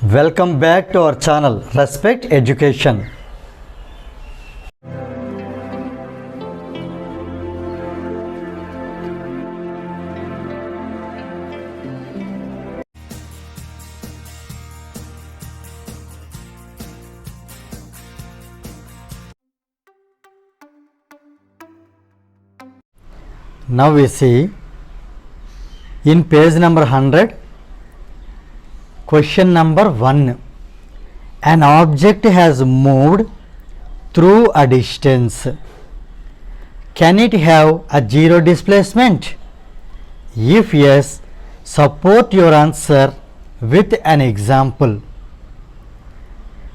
Welcome back to our channel Respect Education. Now we see in page number 100, question number 1. An object has moved through a distance. Can it have a zero displacement? If yes, support your answer with an example.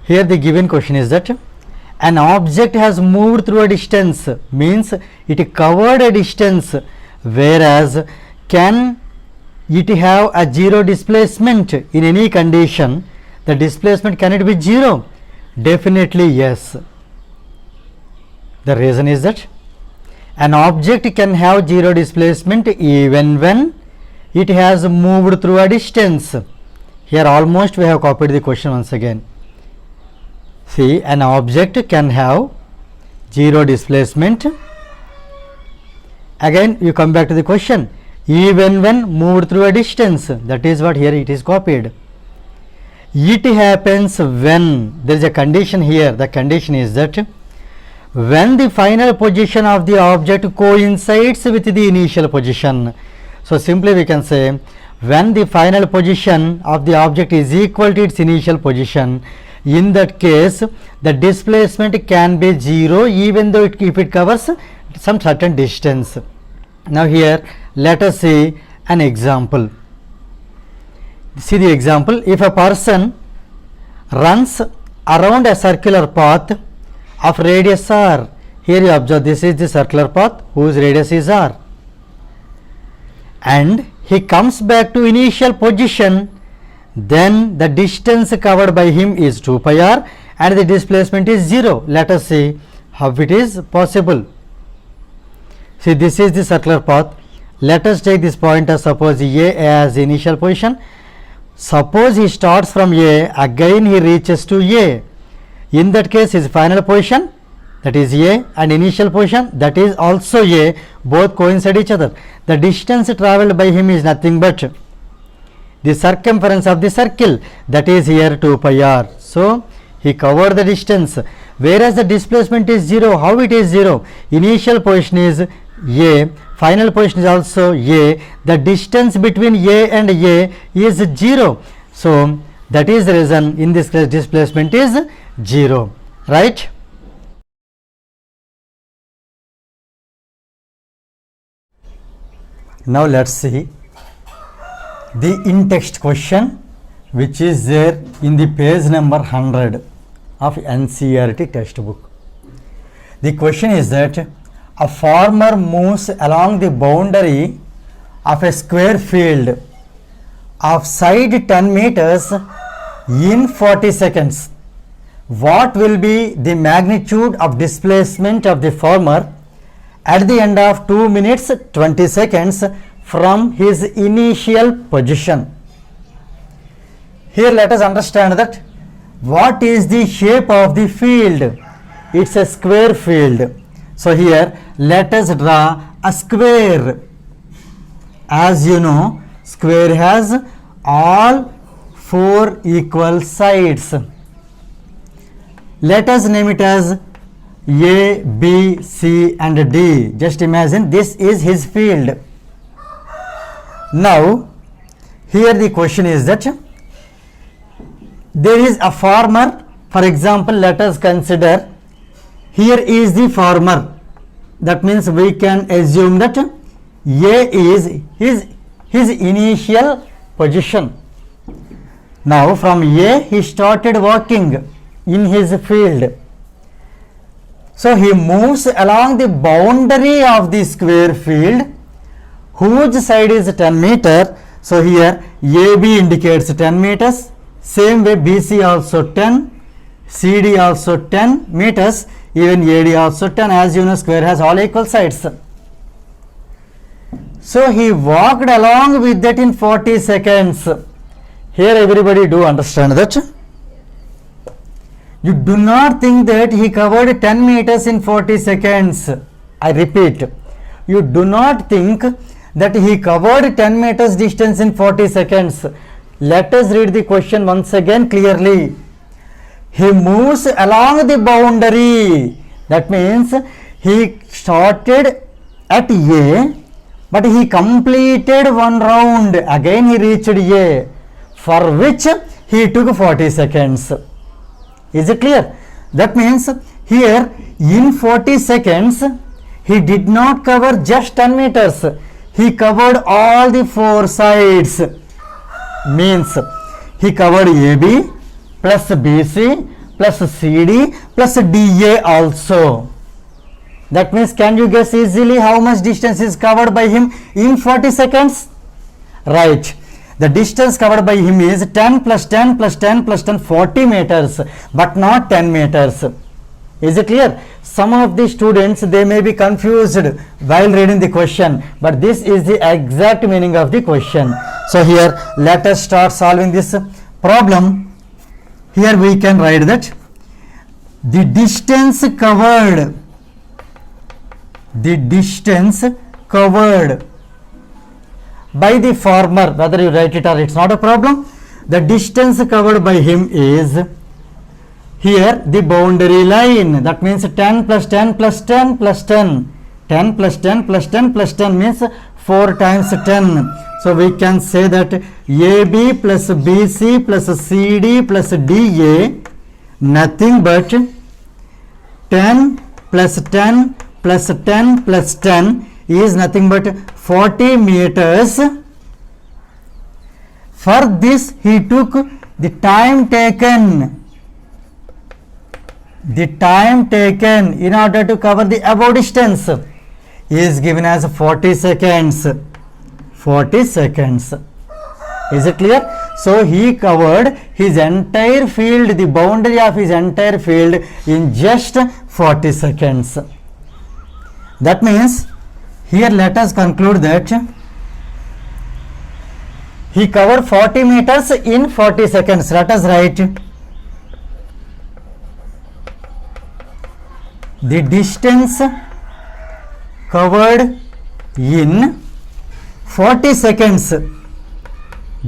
Here the given question is that an object has moved through a distance, means it covered a distance, whereas can it have a zero displacement in any condition? The displacement, can it be zero? Definitely yes. The reason is that an object can have zero displacement even when it has moved through a distance. Here almost we have copied the question once again. See, an object can have zero displacement. Again you come back to the question, even when moved through a distance. That is what here it is copied. It happens when, there is a condition here. The condition is that when the final position of the object coincides with the initial position. So simply we can say, when the final position of the object is equal to its initial position, in that case the displacement can be zero even though if it covers some certain distance. Now here let us see an example. See the example. If a person runs around a circular path of radius r, here you observe this is the circular path whose radius is r, and he comes back to initial position, then the distance covered by him is 2 pi r and the displacement is 0. Let us see how it is possible. See, this is the circular path. Let us take this point as suppose A as initial position. Suppose he starts from A, again he reaches to A. In that case his final position, that is A, and initial position, that is also A, both coincide each other. The distance travelled by him is nothing but the circumference of the circle, that is here 2 pi r. So he covered the distance, whereas the displacement is 0. How it is 0? Initial position is A, final position is also A, the distance between A and A is 0. So that is the reason in this case displacement is 0, right? Now let's see the in-text question which is there in the page number 100 of NCERT textbook. The question is that a farmer moves along the boundary of a square field of side 10 meters in 40 seconds. What will be the magnitude of displacement of the farmer at the end of 2 minutes 20 seconds from his initial position? Here let us understand that what is the shape of the field? It's a square field. So here let us draw a square. As you know, square has all 4 equal sides. Let us name it as A, B, C and D. Just imagine this is his field. Now here the question is that there is a farmer. For example, let us consider here is the farmer. That means we can assume that A is his initial position. Now from A he started walking in his field. So he moves along the boundary of the square field whose side is 10 meter. So here AB indicates 10 meters, same way BC also 10, CD also 10 meters, even AD also 10. As you know, square has all equal sides. So he walked along with that in 40 seconds. Here everybody do understand that. You do not think that he covered 10 meters in 40 seconds. I repeat, you do not think that he covered 10 meters distance in 40 seconds. Let us read the question once again clearly. He moves along the boundary. That means he started at A, but he completed one round. Again he reached A, for which he took 40 seconds. Is it clear? That means here in 40 seconds he did not cover just 10 meters. He covered all the four sides. Means he covered AB plus BC plus CD plus DA also. That means, can you guess easily how much distance is covered by him in 40 seconds? Right. The distance covered by him is 10 plus 10 plus 10 plus 10, 40 meters, but not 10 meters. Is it clear? Some of the students, they may be confused while reading the question, but this is the exact meaning of the question. So here, let us start solving this problem. Here we can write that the distance covered by the farmer, whether you write it or it's not a problem, the distance covered by him is here the boundary line. That means 10 plus 10 plus 10 plus 10. 10 plus 10 plus 10 plus 10 means 4 times 10. So we can say that AB plus BC plus CD plus DA nothing but 10 plus 10 plus 10 plus 10 is nothing but 40 meters. For this he took the time taken in order to cover the above distance is given as 40 seconds. 40 seconds. Is it clear? So he covered his entire field, the boundary of his entire field in just 40 seconds. That means here let us conclude that he covered 40 meters in 40 seconds. Let us write the distance covered in 40 seconds.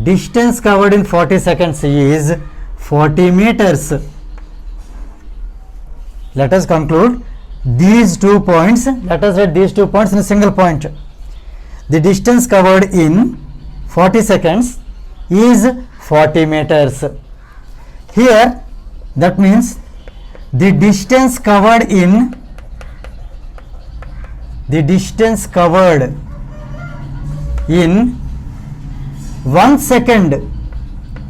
Distance covered in 40 seconds is 40 meters. Let us conclude these 2 points. Let us write these 2 points in a single point. The distance covered in 40 seconds is 40 meters. Here, that means the distance covered in 1 second.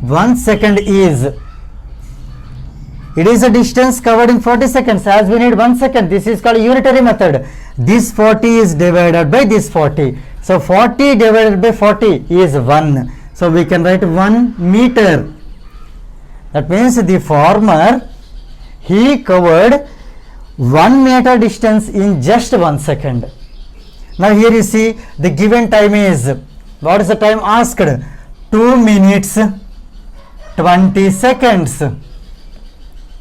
1 second is, it is a distance covered in 40 seconds. As we need 1 second, this is called unitary method. This 40 is divided by this 40. So 40 divided by 40 is 1. So we can write 1 meter. That means the farmer, he covered 1 meter distance in just 1 second. Now here you see the given time is, what is the time asked? 2 minutes 20 seconds.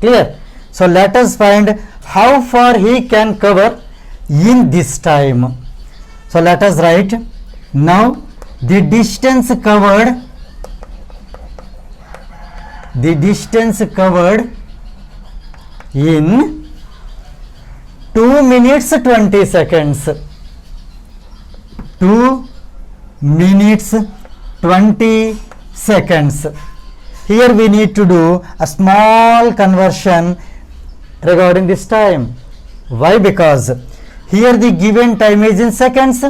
Clear? So let us find how far he can cover in this time. So let us write now the distance covered in 2 minutes 20 seconds. 2 minutes 20 seconds. Here we need to do a small conversion regarding this time. Why? Because here the given time is in seconds,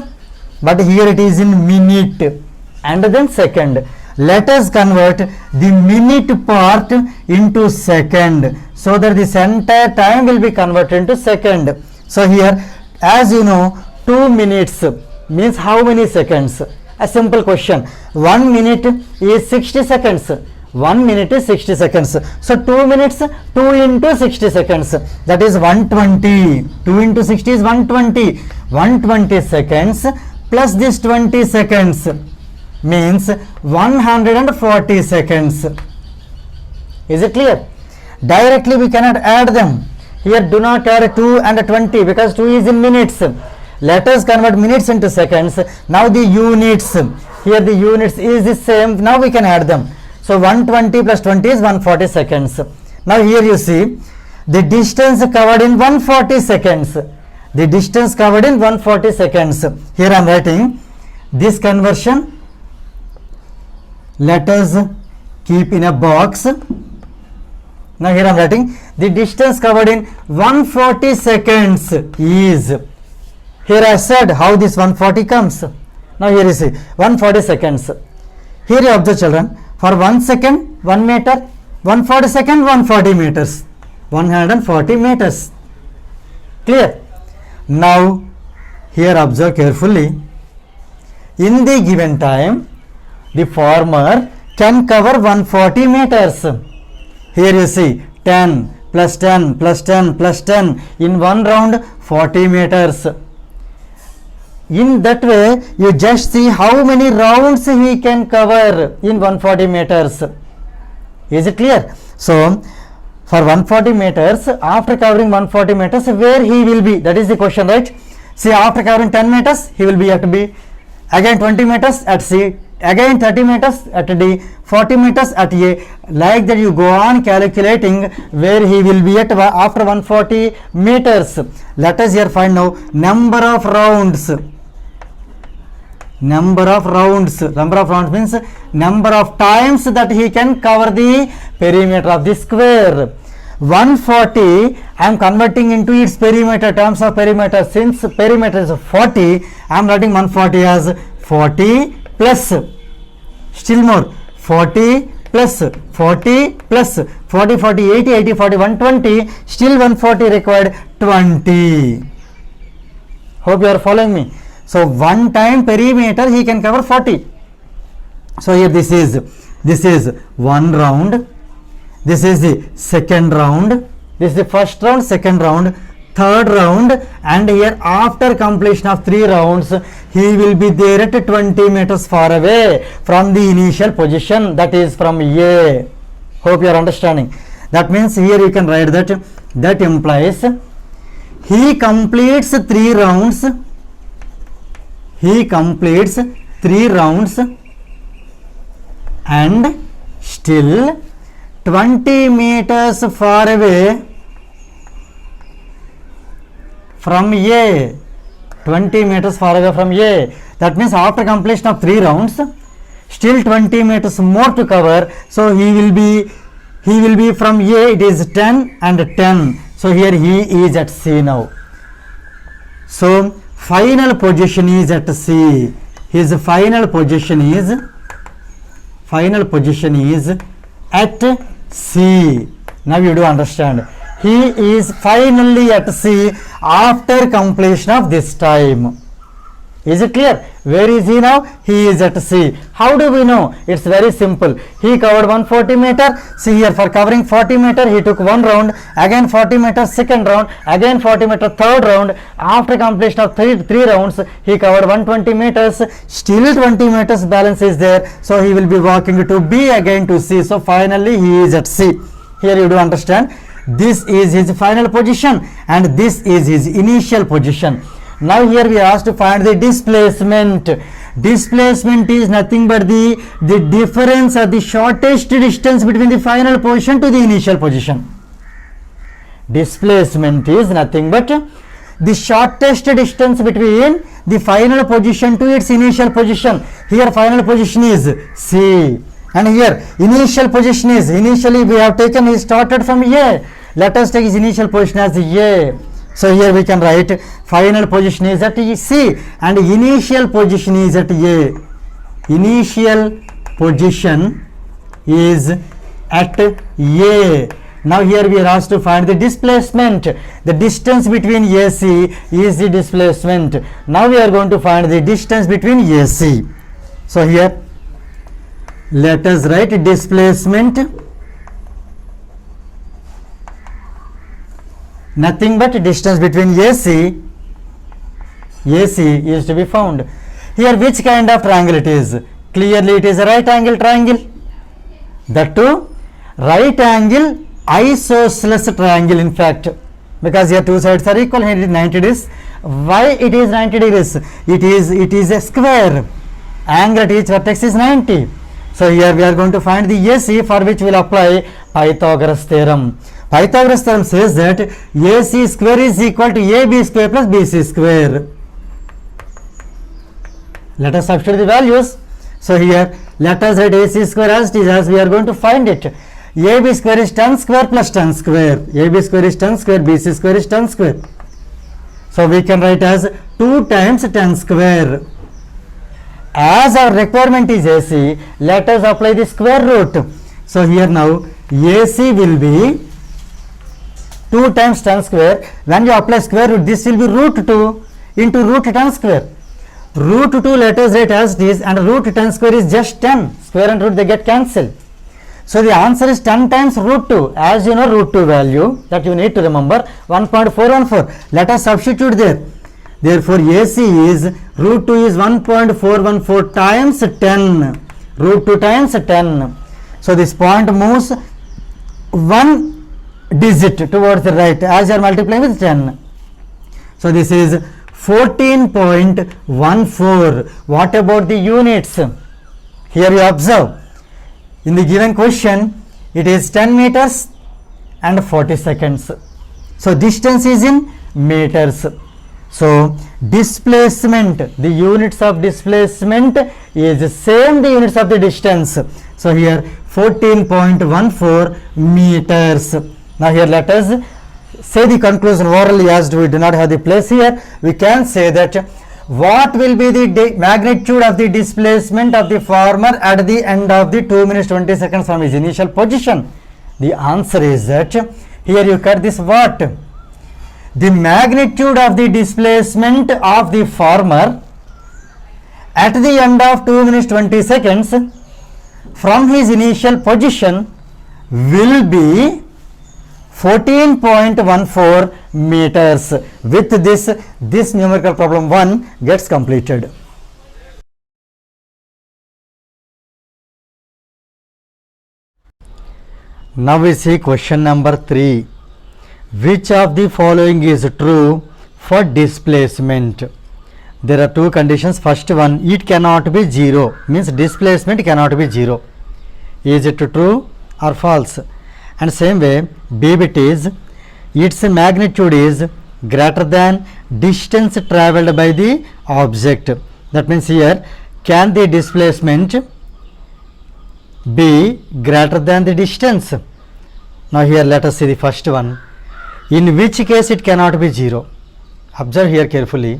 but here it is in minute and then second. Let us convert the minute part into second, so that this entire time will be converted into second. So here, as you know, 2 minutes means how many seconds? A simple question. 1 minute is 60 seconds. 1 minute is 60 seconds. So 2 minutes, 2 into 60 seconds. That is 120. 2 into 60 is 120. 120 seconds plus this 20 seconds. means 140 seconds. Is it clear? Directly we cannot add them. Here do not add 2 and 20 because 2 is in minutes. Let us convert minutes into seconds. Now the units, here the units is the same. Now we can add them. So 120 plus 20 is 140 seconds. Now here you see the distance covered in 140 seconds. The distance covered in 140 seconds. Here I am writing this conversion. Let us keep in a box. Now here I am writing the distance covered in 140 seconds is, here I said how this 140 comes. Now here you see 140 seconds. Here you observe children, for 1 second 1 meter, 140 second 140 meters, 140 meters. Clear? Now here observe carefully. In the given time the farmer can cover 140 meters. Here you see 10 plus 10 plus 10 plus 10, in one round 40 meters. In that way you just see how many rounds he can cover in 140 meters. Is it clear? So for 140 meters, after covering 140 meters, where he will be, that is the question, right? See, after covering 10 meters he will be at B, again 20 meters at C, again 30 meters at D, 40 meters at A. Like that you go on calculating where he will be at after 140 meters. Let us here find now number of rounds. Number of rounds means number of times that he can cover the perimeter of the square. 140 I am converting into its perimeter, terms of perimeter. Since perimeter is 40, I am writing 140 as 40 plus, still more 40 plus 40 plus 40 40 80 80 40 120, still 140 required 20. Hope you are following me. So one time perimeter he can cover 40. So here this is one round, this is the second round, this is the first round, second round, third round, and here after completion of 3 rounds he will be there at 20 meters far away from the initial position, that is from A. Hope you are understanding. That means here you can write that implies he completes 3 rounds. He completes 3 rounds and still 20 meters far away from A. 20 meters far away from A. That means after completion of 3 rounds, still 20 meters more to cover. So he will be from A. It is 10 and 10. So here he is at C now. So final position is at C. His final position is at C. Now you do understand. He is finally at C after completion of this time. Is it clear? Where is he now? He is at C. How do we know? It's very simple. He covered 140 meter. See here, for covering 40 meter he took 1 round, again 40 meter second round, again 40 meter third round. After completion of 3 rounds he covered 120 meters. Still 20 meters balance is there. So he will be walking to B again to C. So finally he is at C. Here you do understand. This is his final position and this is his initial position. Now here we are asked to find the displacement. Displacement is nothing but the difference or the shortest distance between the final position to the initial position. Displacement is nothing but the shortest distance between the final position to its initial position. Here final position is C and here initial position is, initially we have taken, he started from A. Let us take his initial position as A. So here we can write final position is at C and initial position is at A. Initial position is at A. Now here we are asked to find the displacement. The distance between AC is the displacement. Now we are going to find the distance between AC. So here let us write displacement, nothing but distance between AC is to be found. Here which kind of triangle it is? Clearly it is a right angle triangle. That too, right angle isosceles triangle in fact, because here two sides are equal, here it is 90 degrees. Why it is 90 degrees? It is a square. Angle at each vertex is 90. So here we are going to find the AC, for which we will apply Pythagoras theorem. Pythagoras theorem says that AC square is equal to AB square plus BC square. Let us substitute the values. So here let us write AC square as it is, as we are going to find it. AB square is 10 square plus 10 square. AB square is 10 square, BC square is 10 square. So we can write as 2 times 10 square. As our requirement is AC, let us apply the square root. So here now AC will be 2 times 10 square. When you apply square root, this will be root 2 into root 10 square. Root 2 let us write as it is, and root 10 square is just 10. Square and root they get cancelled. So the answer is 10 times root 2. As you know, root 2 value that you need to remember 1.414. Let us substitute there. Therefore AC is root 2 is 1.414 times 10. Root 2 times 10. So this point moves 1 digit towards the right as you are multiplying with 10. So this is 14.14. What about the units? Here you observe, in the given question it is 10 meters and 40 seconds. So distance is in meters. So displacement, the units of displacement is same the units of the distance. So here 14.14 meters. Now here let us say the conclusion orally, as we do not have the place here. We can say that what will be the magnitude of the displacement of the farmer at the end of the 2 minutes 20 seconds from his initial position? The answer is that here you cut this what? The magnitude of the displacement of the farmer at the end of 2 minutes 20 seconds from his initial position will be 14.14 meters. With this numerical problem 1 gets completed. Now we see question number 3. Which of the following is true for displacement? There are two conditions. First one, it cannot be 0, means displacement cannot be 0. Is it true or false? And same way, B bit is its magnitude is greater than distance travelled by the object. That means here, can the displacement be greater than the distance? Now here let us see the first one. In which case it cannot be 0? Observe here carefully.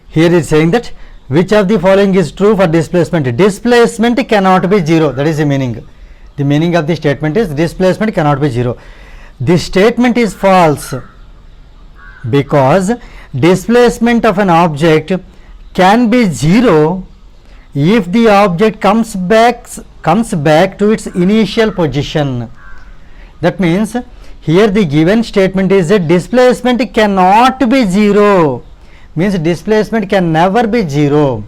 Here it is saying that which of the following is true for displacement? Displacement cannot be 0. That is the meaning. The meaning of the statement is displacement cannot be 0. This statement is false because displacement of an object can be 0 if the object comes back to its initial position. That means here the given statement is that displacement cannot be 0, means displacement can never be 0.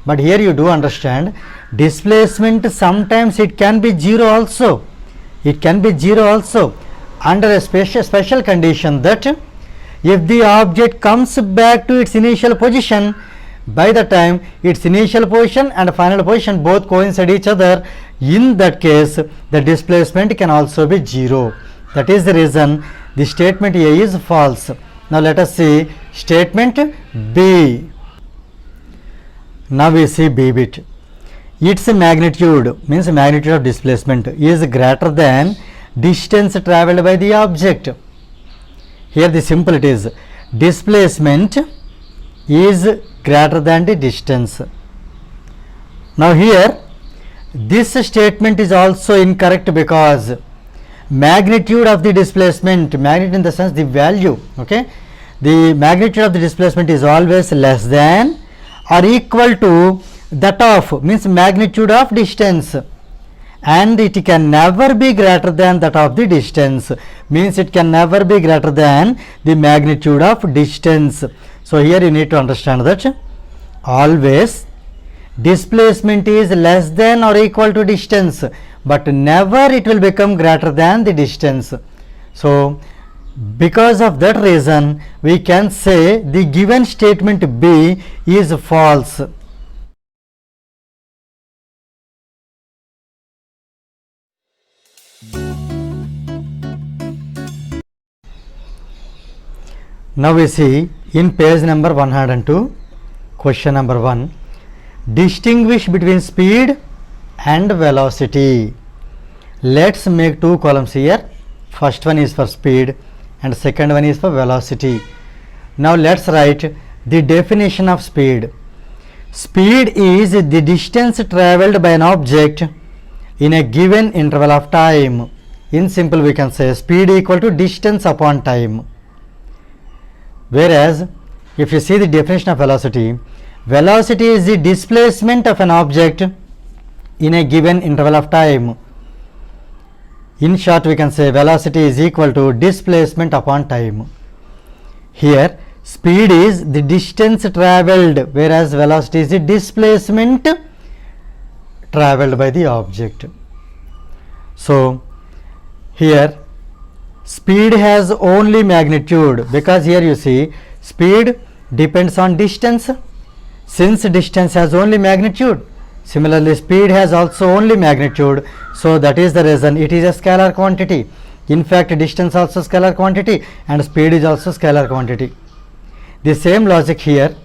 But here you do understand, displacement sometimes it can be 0 also. It can be 0 also under a special condition that if the object comes back to its initial position, by the time its initial position and final position both coincide each other, in that case the displacement can also be 0. That is the reason the statement A is false. Now let us see statement B. Now we see B bit. Its magnitude, means magnitude of displacement, is greater than distance travelled by the object. Here the simple it is, displacement is greater than the distance. Now here this statement is also incorrect because magnitude of the displacement, magnitude in the sense the value, okay, the magnitude of the displacement is always less than or equal to that of, means magnitude of distance, and it can never be greater than that of the distance, means it can never be greater than the magnitude of distance. So here you need to understand that always displacement is less than or equal to distance, but never it will become greater than the distance. So because of that reason we can say the given statement B is false. Now we see in page number 102, question number 1, distinguish between speed and velocity. Let's make two columns here. First one is for speed and second one is for velocity. Now let's write the definition of speed. Speed is the distance traveled by an object in a given interval of time. In simple we can say speed equal to distance upon time. Whereas if you see the definition of velocity, velocity is the displacement of an object in a given interval of time. In short we can say velocity is equal to displacement upon time. Here speed is the distance traveled, whereas velocity is the displacement traveled by the object. So here speed has only magnitude, because here you see speed depends on distance. Since distance has only magnitude, similarly speed has also only magnitude, so that is the reason it is a scalar quantity. In fact distance also scalar quantity and speed is also scalar quantity. The same logic here,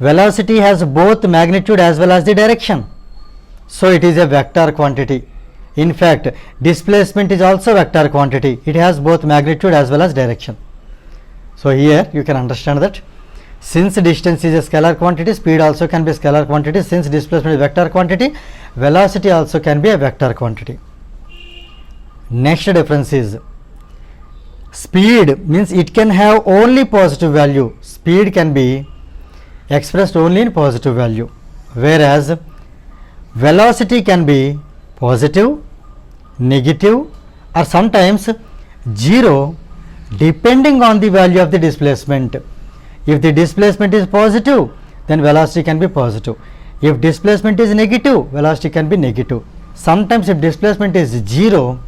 velocity has both magnitude as well as the direction, so it is a vector quantity. In fact displacement is also vector quantity, it has both magnitude as well as direction. So here you can understand that since distance is a scalar quantity, speed also can be a scalar quantity. Since displacement is vector quantity, velocity also can be a vector quantity. Next difference is speed means it can have only positive value. Speed can be expressed only in positive value, whereas velocity can be positive, negative or sometimes 0 depending on the value of the displacement. If the displacement is positive, then velocity can be positive. If displacement is negative, velocity can be negative. Sometimes if displacement is 0,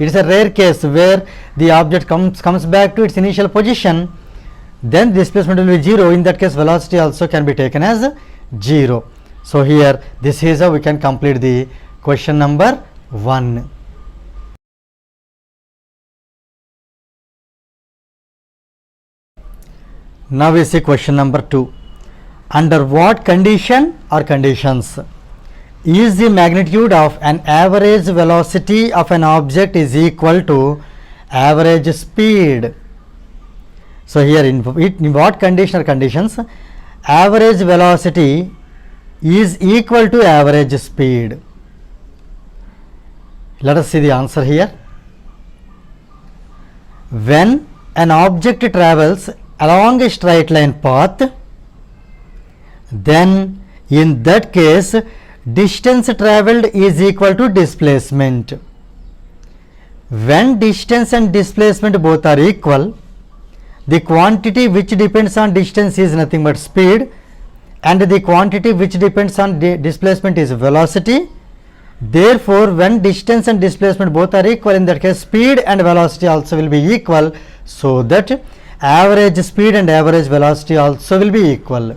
it is a rare case where the object comes back to its initial position, then displacement will be 0. In that case velocity also can be taken as 0. So here this is how we can complete the question number 1. Now we see question number 2. Under what condition or conditions is the magnitude of an average velocity of an object is equal to average speed? So here in what condition or conditions average velocity is equal to average speed? Let us see the answer here. When an object travels along a straight line path, then in that case distance traveled is equal to displacement. When distance and displacement both are equal, the quantity which depends on distance is nothing but speed, and the quantity which depends on displacement is velocity. Therefore when distance and displacement both are equal, in that case speed and velocity also will be equal, so that average speed and average velocity also will be equal.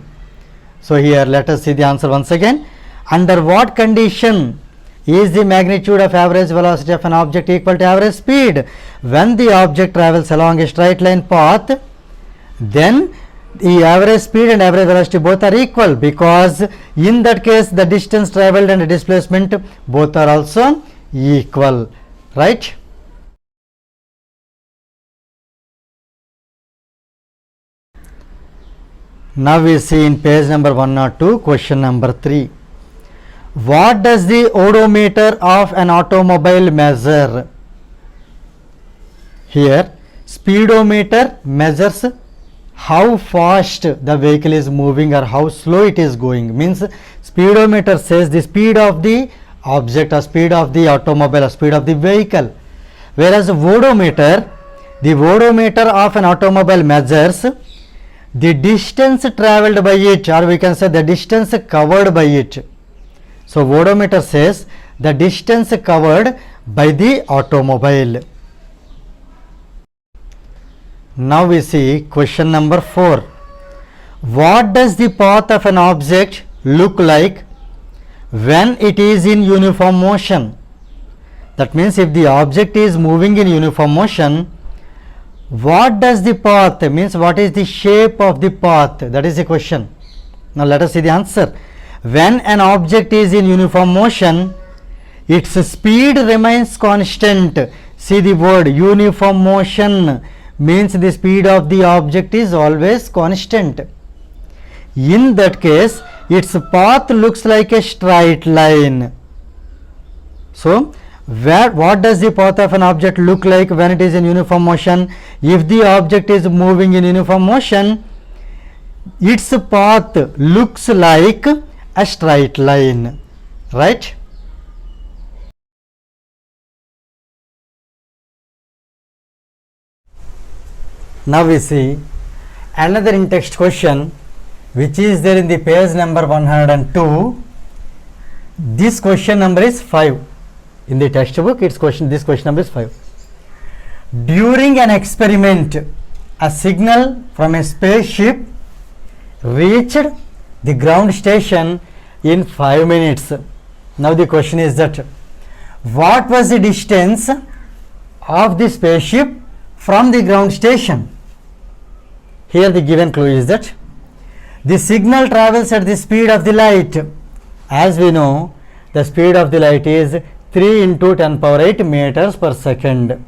So here let us see the answer once again. Under what condition is the magnitude of average velocity of an object equal to average speed? When the object travels along a straight line path, then the average speed and average velocity both are equal, because in that case the distance traveled and displacement both are also equal, right? Now we see in page number 102 question number 3. What does the odometer of an automobile measure? Here speedometer measures how fast the vehicle is moving or how slow it is going. Means speedometer says the speed of the object or speed of the automobile or speed of the vehicle, whereas the odometer of an automobile measures the distance traveled by it, or we can say the distance covered by it. So odometer says the distance covered by the automobile. Now we see question number 4. What does the path of an object look like when it is in uniform motion? That means if the object is moving in uniform motion, what does the path means, what is the shape of the path? That is the question. Now let us see the answer. When an object is in uniform motion, its speed remains constant. See the word uniform motion means the speed of the object is always constant. In that case, its path looks like a straight line. So what does the path of an object look like when it is in uniform motion? If the object is moving in uniform motion, its path looks like a straight line, right? Now we see another in-text question which is there in the page number 102. This question number is 5. In the textbook, this question number is 5. During an experiment, a signal from a spaceship reached the ground station in 5 minutes. Now the question is that what was the distance of the spaceship from the ground station? Here the given clue is that the signal travels at the speed of the light. As we know, the speed of the light is 3 into 10 power 8 meters per second.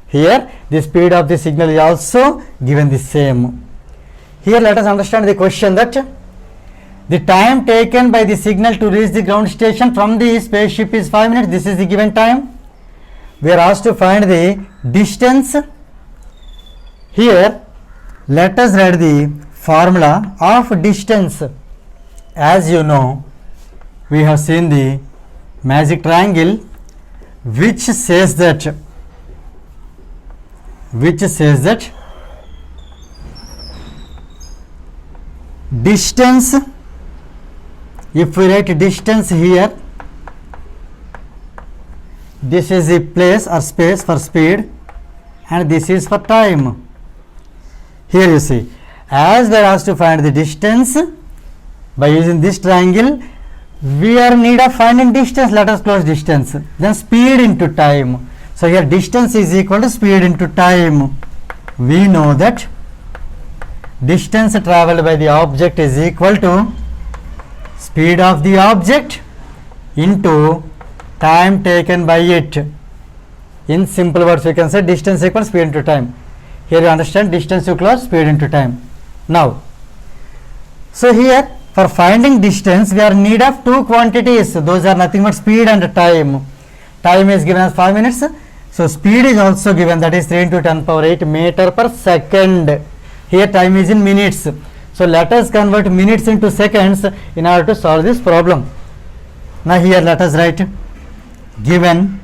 Here the speed of the signal is also given the same. Here let us understand the question that the time taken by the signal to reach the ground station from the spaceship is 5 minutes. This is the given time. We are asked to find the distance. Here let us write the formula of distance. As you know, we have seen the magic triangle which says that distance, if we write distance here, this is the place or space for speed and this is for time. Here you see, as we are asked to find the distance by using this triangle, we are in need of finding distance. Let us close distance, then speed into time. So here distance is equal to speed into time. We know that distance traveled by the object is equal to speed of the object into time taken by it. In simple words, we can say distance equals speed into time. Here you understand distance equals speed into time. Now, so here for finding distance, we are in need of two quantities. Those are nothing but speed and time. Time is given as 5 minutes. So speed is also given, that is 3 into 10 power 8 meter per second. Here time is in minutes. So let us convert minutes into seconds in order to solve this problem. Now here let us write given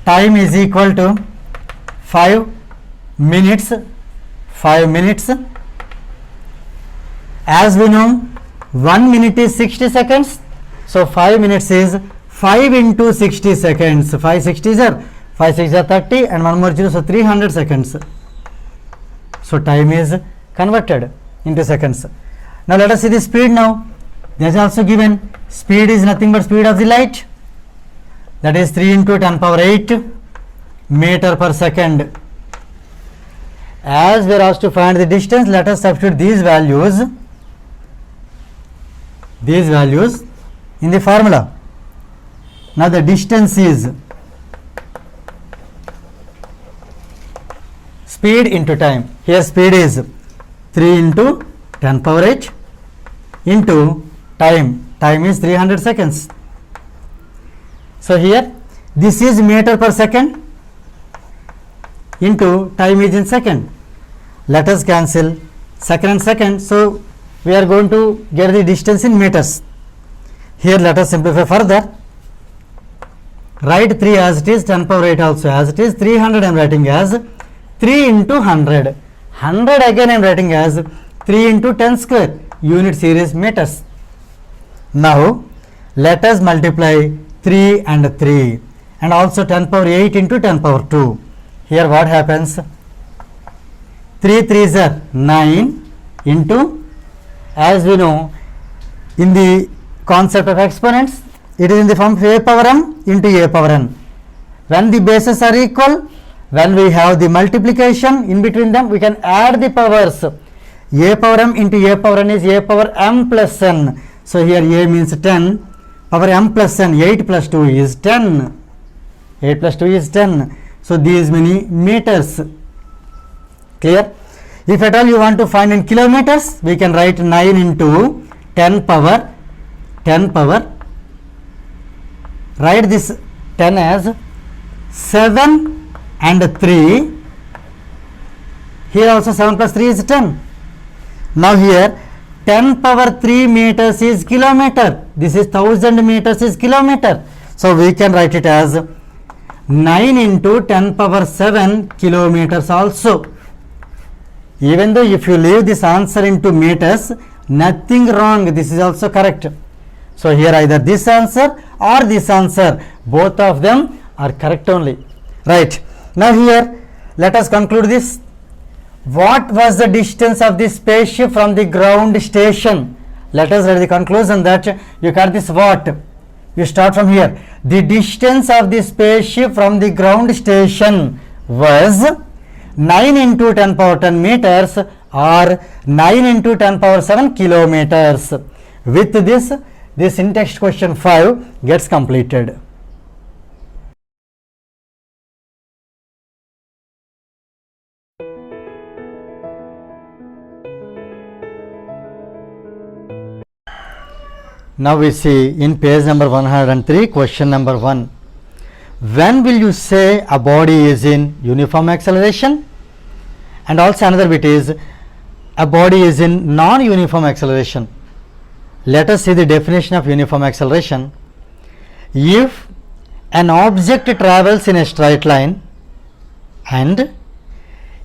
time is equal to 5 minutes. As we know, 1 minute is 60 seconds. So 5 minutes is 5 into 60 seconds. 5 60s are 5 6 are 30 and 1 more 0, so 300 seconds. So time is converted into seconds. Now let us see the speed now. There is also given speed is nothing but speed of the light, that is 3 into 10 power 8 meter per second. As we are asked to find the distance, let us substitute these values in the formula. Now the distance is speed into time. Here speed is 3 into 10 power 8 into time. Time is 300 seconds. So here this is meter per second into time is in second. Let us cancel second and second. So we are going to get the distance in meters. Here let us simplify further. Write 3 as it is, 10 power 8 also as it is, 300 I am writing as 3 into 100. 100 again I am writing as 3 into 10 square unit series meters. Now let us multiply 3 and 3 and also 10 power 8 into 10 power 2. Here what happens? 3 3s are 9 into, as we know in the concept of exponents, it is in the form of a power m into a power n. When the bases are equal, when we have the multiplication in between them, we can add the powers. A power m into a power n is a power m plus n. So here a means 10, power m plus n, 8 plus 2 is 10. 8 plus 2 is 10. So these many meters. Clear? If at all you want to find in kilometers, we can write 9 into 10 power. Write this 10 as 7 and 3. Here also 7 plus 3 is 10. Now here 10 power 3 meters is kilometer. This is 1000 meters is kilometer. So we can write it as 9 into 10 power 7 kilometers also. Even though if you leave this answer into meters, nothing wrong. This is also correct. So here either this answer or this answer, both of them are correct only. Right. Now here let us conclude this. What was the distance of the spaceship from the ground station? Let us write the conclusion that you got this what? You start from here. The distance of the spaceship from the ground station was 9 into 10 power 10 meters or 9 into 10 power 7 kilometers. With this, this in-text question 5 gets completed. Now we see in page number 103, question number 1. When will you say a body is in uniform acceleration? And also another bit is a body is in non-uniform acceleration. Let us see the definition of uniform acceleration. If an object travels in a straight line and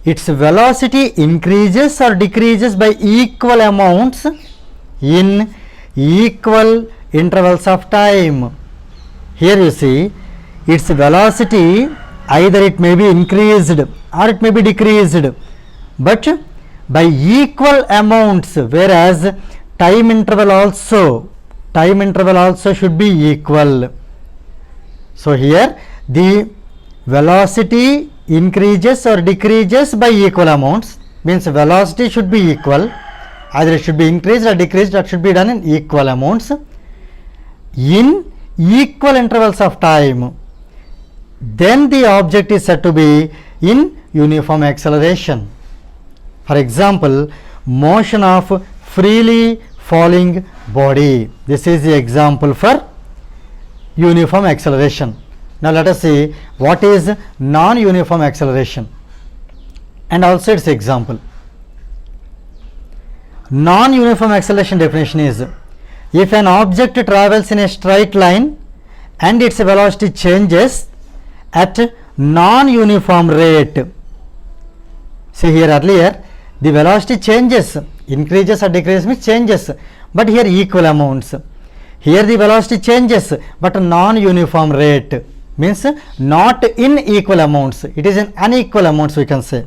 its velocity increases or decreases by equal amounts in equal intervals of time. Here you see its velocity, either it may be increased or it may be decreased, but by equal amounts, whereas time interval also should be equal. So here the velocity increases or decreases by equal amounts, means velocity should be equal. Either it should be increased or decreased, that should be done in equal amounts in equal intervals of time. Then the object is said to be in uniform acceleration. For example, motion of freely falling body. This is the example for uniform acceleration. Now let us see what is non-uniform acceleration and also its example. Non-uniform acceleration definition is if an object travels in a straight line and its velocity changes at non-uniform rate. See here earlier the velocity changes, increases or decreases means changes, but here equal amounts. Here the velocity changes but non-uniform rate, means not in equal amounts, it is in unequal amounts we can say.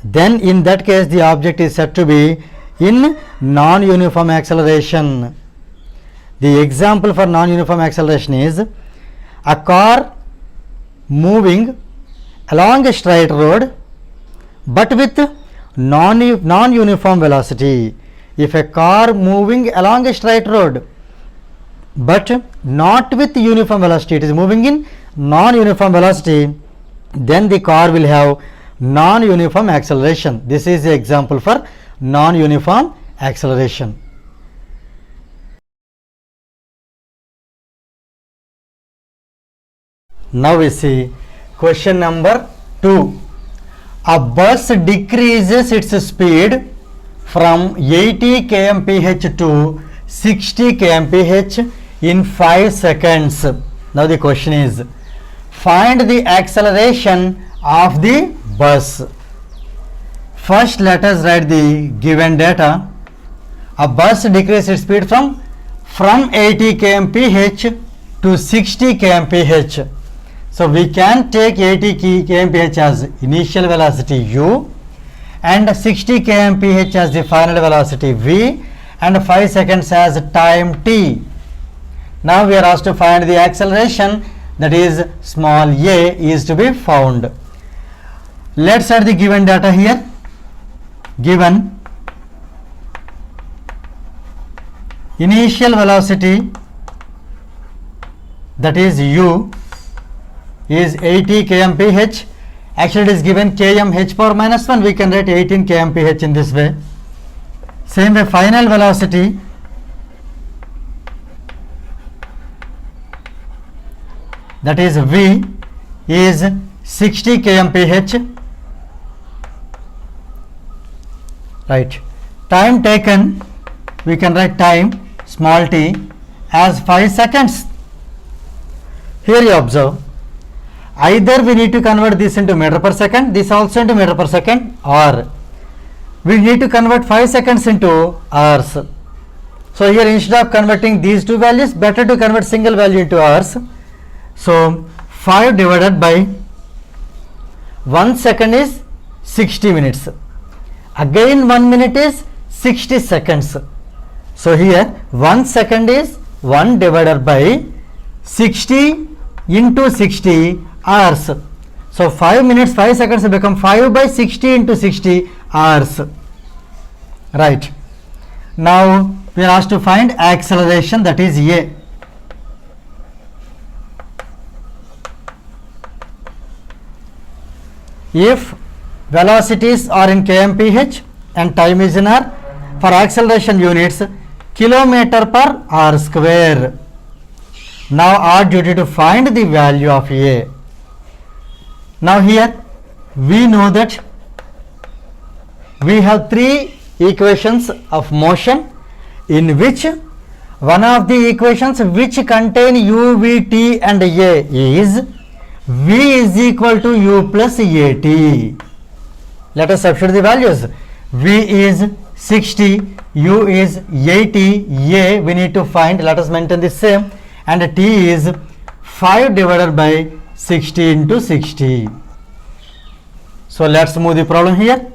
Then in that case the object is said to be in non-uniform acceleration. The example for non-uniform acceleration is a car moving along a straight road but with non-uniform velocity. If a car moving along a straight road but not with uniform velocity, it is moving in non-uniform velocity, then the car will have non-uniform acceleration. This is the example for non-uniform acceleration. Now we see question number 2. A bus decreases its speed from 80 kmph to 60 kmph in 5 seconds. Now the question is, find the acceleration of the bus. First, let us write the given data. A bus decreases its speed from 80 kmph to 60 kmph. So we can take 80 kmph as initial velocity u and 60 kmph as the final velocity v and 5 seconds as time t. Now we are asked to find the acceleration, that is small a is to be found. Let's add the given data here. Given initial velocity, that is u, is 80 kmph. Actually it is given km h power minus 1. We can write 18 kmph in this way. Same way, final velocity, that is v, is 60 kmph. Right. Time taken, we can write time small t as 5 seconds. Here you observe, either we need to convert this into meter per second, this also into meter per second, or we need to convert 5 seconds into hours. So here instead of converting these two values, better to convert single value into hours. So 5 divided by 1 second is 60 minutes. Again 1 minute is 60 seconds. So here 1 second is 1 divided by 60 into 60 hours. So 5 minutes 5 seconds will become 5 by 60 into 60 hours. Right. Now we are asked to find acceleration, that is a. If velocities are in kmph and time is in hour, for acceleration units kilometer per hour square. Now our duty to find the value of a. Now here we know that we have three equations of motion, in which one of the equations which contain u, v, t and a is v is equal to u plus at. Let us substitute the values. V is 60, u is 80, a we need to find, let us maintain the same, and t is 5 divided by 60 into 60. So let's move the problem here.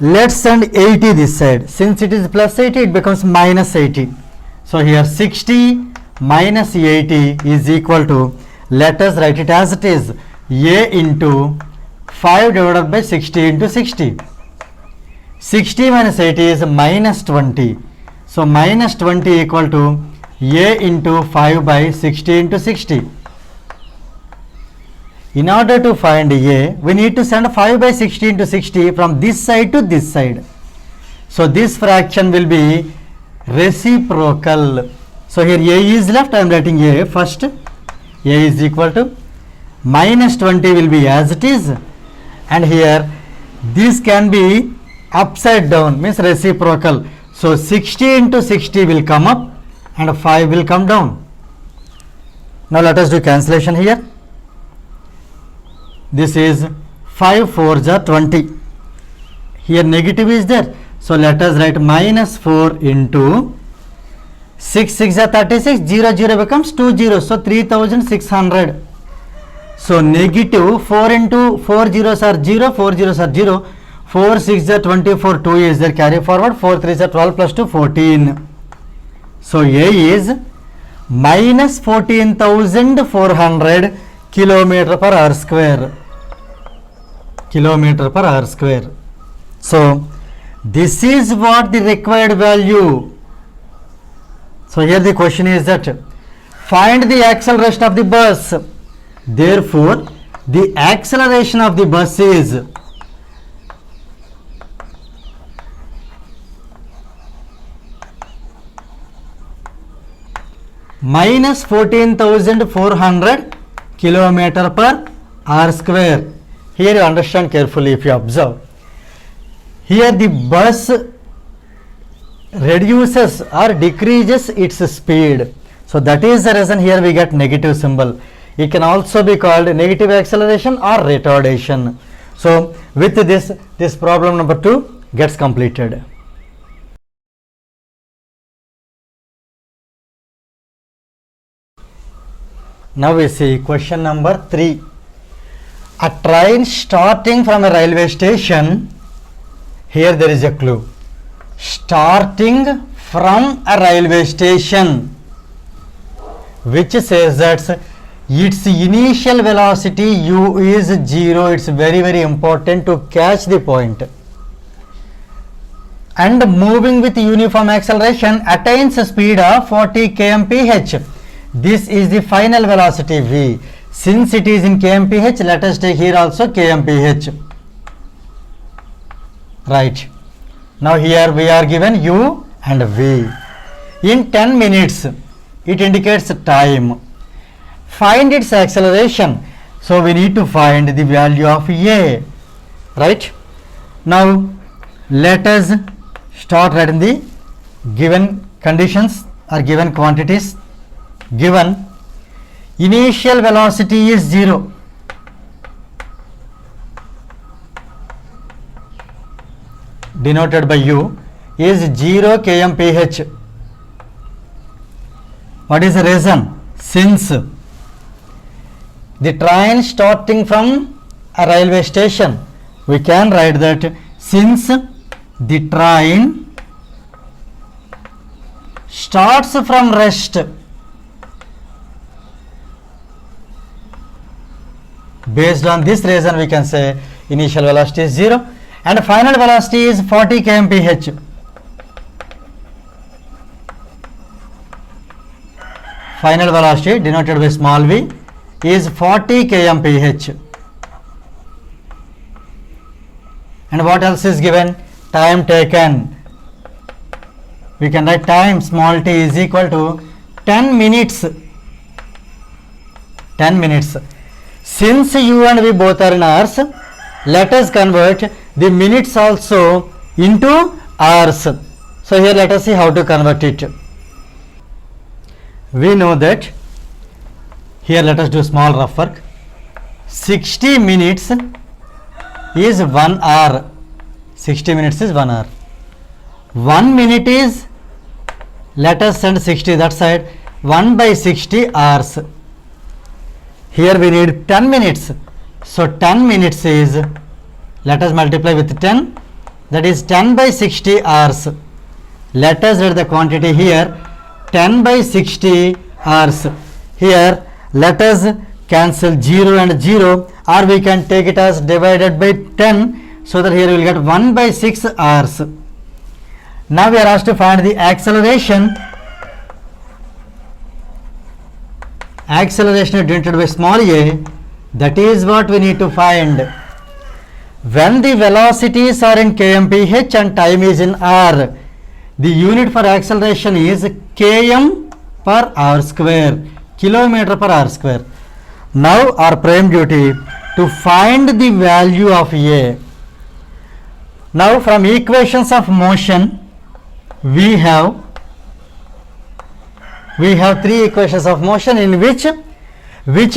Let's send 80 this side. Since it is plus 80, it becomes minus 80. So here 60 minus 80 is equal to, let us write it as it is, a into 5 divided by 60 into 60. 60 minus 80 is minus 20. So minus 20 equal to a into 5 by 60 into 60. In order to find a, we need to send 5 by 60 into 60 from this side to this side. So this fraction will be reciprocal. So here a is left, I am writing a first. A is equal to minus 20 will be as it is, and here this can be upside down, means reciprocal. So 60 into 60 will come up and 5 will come down. Now let us do cancellation here. This is 5 4s are 20. Here negative is there. So let us write minus 4 into 6 6 are 36, 0 0 becomes 2 0. So 3600. So negative 4 into 4 zeros are 0, 4 zeros are 0. 4 6 are 24, 2 is there, carry forward, 4 3 are 12 plus 2 14. So A is minus 14,400 kilometer per hour square. Kilometer per hour square. So this is what the required value. So here the question is that find the acceleration of the bus. Therefore the acceleration of the bus is minus 14,400 kilometer per hour square. Here you understand carefully if you observe. Here the bus reduces or decreases its speed. So that is the reason here we get negative symbol. It can also be called negative acceleration or retardation. So With this problem number 2 gets completed. Now we see question number 3. A train starting from a railway station, here there is a clue, starting from a railway station, which says that its initial velocity u is 0. It's very important to catch the point. And moving with uniform acceleration attains a speed of 40 kmph. This is the final velocity v. Since it is in kmph, let us take here also kmph. Right. Now here we are given u and v. In 10 minutes, it indicates time. Find its acceleration. So we need to find the value of a. Right. Now let us start writing the given conditions or given quantities. Given initial velocity is 0. Denoted by u is 0 kmph. What is the reason? Since the train starting from a railway station, we can write that since the train starts from rest, based on this reason we can say initial velocity is 0 and final velocity is 40 kmph. Final velocity denoted by small v is 40 kmph. And what else is given? Time taken. We can write time small t is equal to 10 minutes. 10 minutes. Since u and v both are in hours, let us convert the minutes also into hours. So here let us see how to convert it. We know that here let us do small rough work. 60 minutes is 1 hour. 60 minutes is 1 hour. 1 minute is, let us send 60 that side, 1 by 60 hours. Here we need 10 minutes. So 10 minutes is, let us multiply with 10, that is 10 by 60 hours. Let us write the quantity here, 10 by 60 hours. Here let us cancel 0 and 0, or we can take it as divided by 10, so that here we will get 1 by 6 hours. Now we are asked to find the acceleration. Acceleration is denoted by small a. That is what we need to find. When the velocities are in kmph and time is in r, the unit for acceleration is km per hour square, kilometer per hour square. Now our prime duty to find the value of a. Now from equations of motion we have 3 equations of motion in which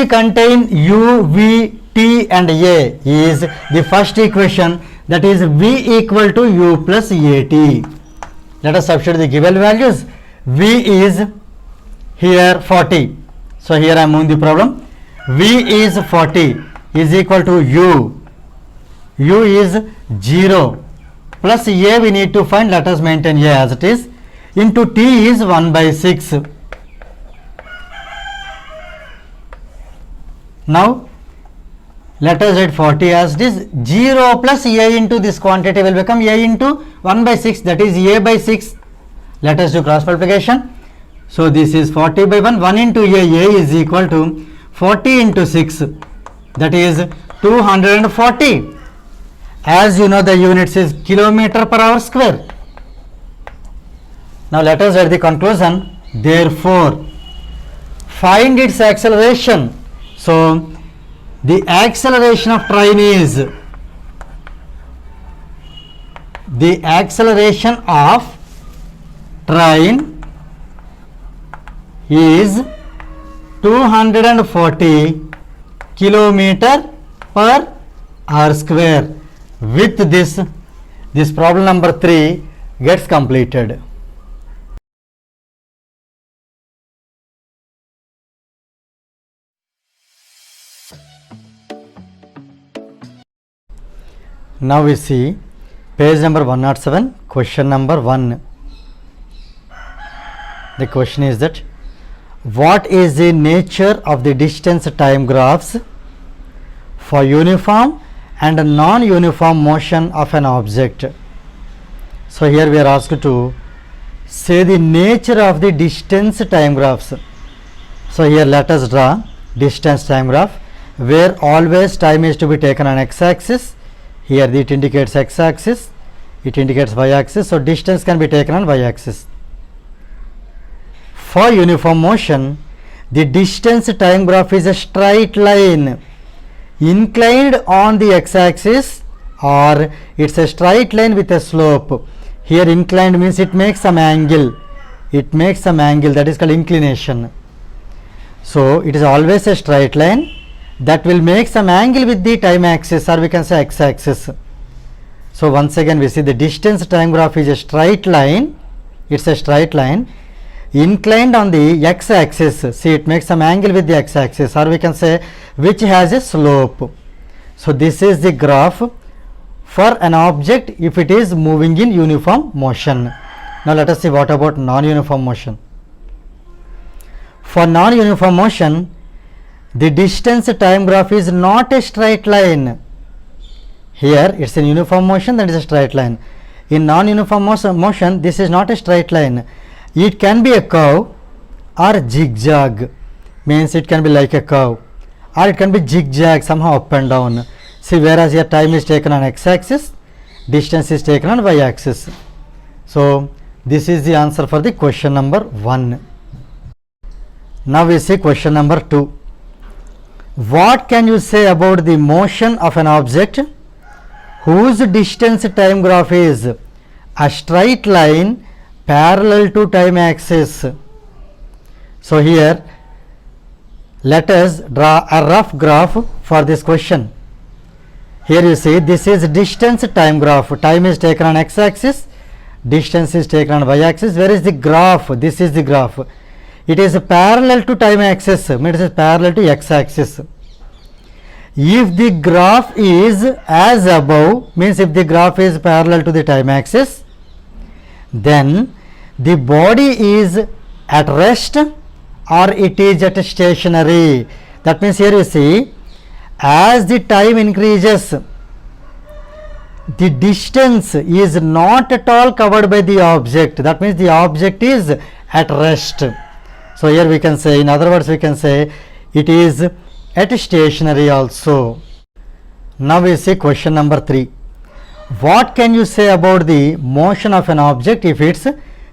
contain u, v, t and a is the first equation, that is v equal to u plus at. Let us substitute the given values. V is here 40. So here I am moving the problem. V is 40 is equal to u. U is 0 plus a we need to find. Let us maintain a as it is, into t is 1 by 6. Now let us write 40 as it is. 0 plus a into this quantity will become a into 1 by 6, that is a by 6. Let us do cross multiplication. So this is 40 by 1. 1 into a is equal to 40 into 6, that is 240. As you know, the units is kilometer per hour square. Now let us write the conclusion. Therefore, find its acceleration. So the acceleration of train is, the acceleration of train is 240 kilometer per hour square. With this problem number 3 gets completed. Now we see page number 107, question number 1. The question is that what is the nature of the distance time graphs for uniform and non-uniform motion of an object? So here we are asked to say the nature of the distance time graphs. So here let us draw distance time graph where always time is to be taken on x-axis. Here it indicates x-axis, it indicates y-axis, so distance can be taken on y-axis. For uniform motion, the distance time graph is a straight line inclined on the x-axis, or it's a straight line with a slope. Here inclined means it makes some angle, that is called inclination. So it is always a straight line that will make some angle with the time axis, or we can say x-axis. So once again we see the distance time graph is a straight line, it's a straight line inclined on the x-axis. See, it makes some angle with the x-axis, or we can say which has a slope. So this is the graph for an object if it is moving in uniform motion. Now let us see what about non-uniform motion. For non-uniform motion, the distance time graph is not a straight line. Here it's a uniform motion, that is a straight line. In non-uniform motion, this is not a straight line. It can be a curve or zigzag, means it can be like a curve, or it can be zigzag, somehow up and down. See, whereas here time is taken on x-axis, distance is taken on y-axis. So this is the answer for the question number 1. Now we see question number 2. What can you say about the motion of an object whose distance time graph is a straight line parallel to time axis? So here let us draw a rough graph for this question. Here you see this is distance time graph. Time is taken on x-axis, distance is taken on y-axis. Where is the graph? This is the graph. It is parallel to time axis, it is parallel to x-axis. If the graph is as above, means if the graph is parallel to the time axis, then the body is at rest or it is at stationary. That means here you see, as the time increases, the distance is not at all covered by the object. That means the object is at rest. So here we can say, in other words we can say it is at stationary also. Now we see question number 3. What can you say about the motion of an object if its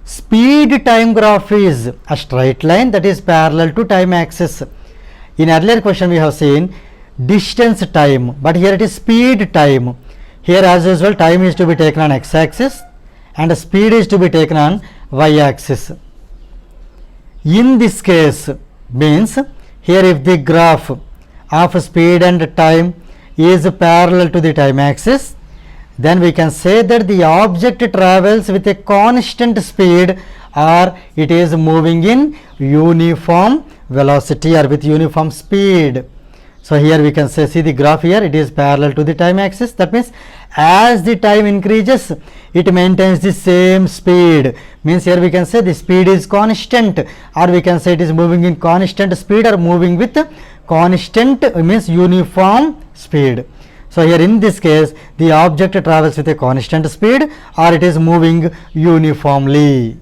speed time graph is a straight line that is parallel to time axis? In earlier question we have seen distance time, but here it is speed time. Here as usual time is to be taken on x-axis and speed is to be taken on y-axis. In this case means here if the graph of speed and time is parallel to the time axis, then we can say that the object travels with a constant speed or it is moving in uniform velocity or with uniform speed. So here we can say, see the graph here, it is parallel to the time axis. That means as the time increases, it maintains the same speed. Means here we can say the speed is constant, or we can say it is moving in constant speed or moving with constant, means uniform speed. So here in this case, the object travels with a constant speed or it is moving uniformly.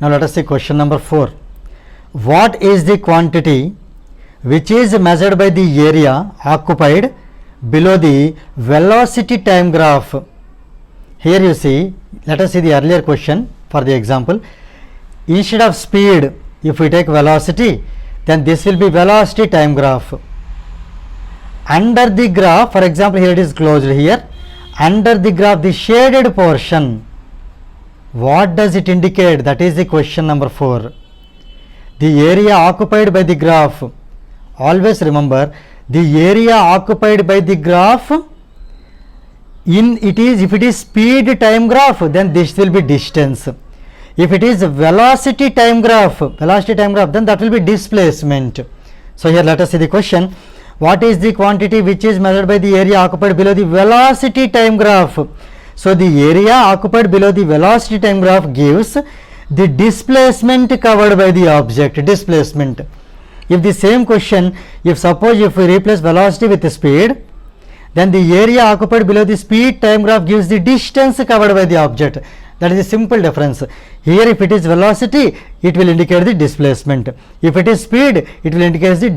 Now let us see question number 4. What is the quantity which is measured by the area occupied below the velocity time graph? Here you see, let us see the earlier question for the example. Instead of speed, if we take velocity, then this will be velocity time graph. Under the graph, for example, here it is closed here. Under the graph, the shaded portion, what does it indicate? That is the question number 4. The area occupied by the graph always remember the area occupied by the graph if it is speed time graph, then this will be distance. If it is velocity time graph, then that will be displacement. So here let us see the question. What is the quantity which is measured by the area occupied below the velocity time graph? So the area occupied below the velocity time graph gives the displacement covered by the object, displacement. If the same question, if we replace velocity with the speed, then the area occupied below the speed time graph gives the distance covered by the object. That is a simple difference. Here if it is velocity, it will indicate the displacement. If it is speed, it will indicate the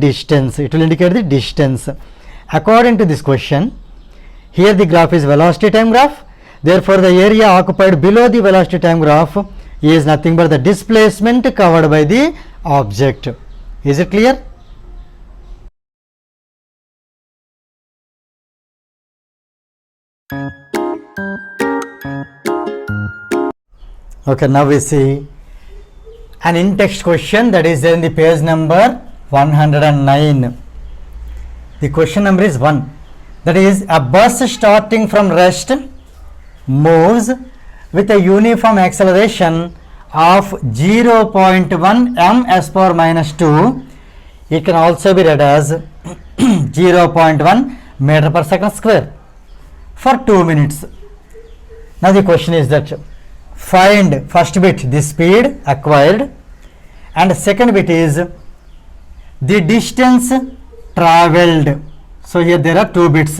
distance. According to this question, here the graph is velocity time graph. Therefore, the area occupied below the velocity time graph is nothing but the displacement covered by the object. Is it clear? Okay, now we see an in-text question that is there in the page number 109. The question number is 1. That is, a bus starting from rest moves with a uniform acceleration of 0.1 ms power minus 2. It can also be read as 0.1 meter per second square for 2 minutes. Now the question is that find first bit the speed acquired and second bit is the distance travelled. So here there are 2 bits.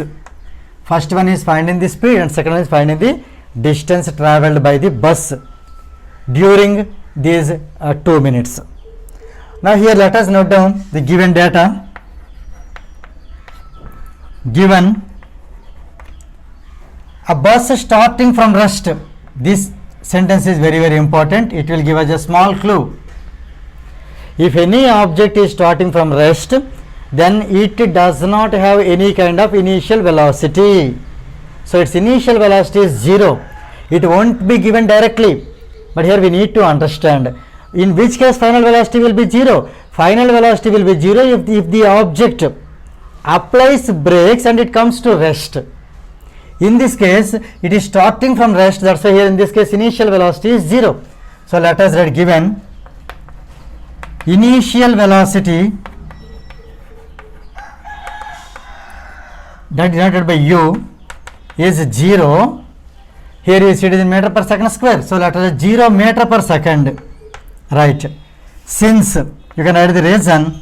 First one is finding the speed and second one is finding the distance travelled by the bus during these 2 minutes. Now here let us note down the given data. Given a bus starting from rest. This sentence is very important. It will give us a small clue. If any object is starting from rest, then it does not have any kind of initial velocity. So its initial velocity is 0. It won't be given directly, but here we need to understand in which case final velocity will be 0. Final velocity will be 0 if the object applies brakes and it comes to rest. In this case, it is starting from rest. That's why here in this case initial velocity is 0. So let us write given initial velocity that denoted by u is 0. Here you see it is in meter per second square. So let us write 0 meter per second. Right. Since you can write the reason,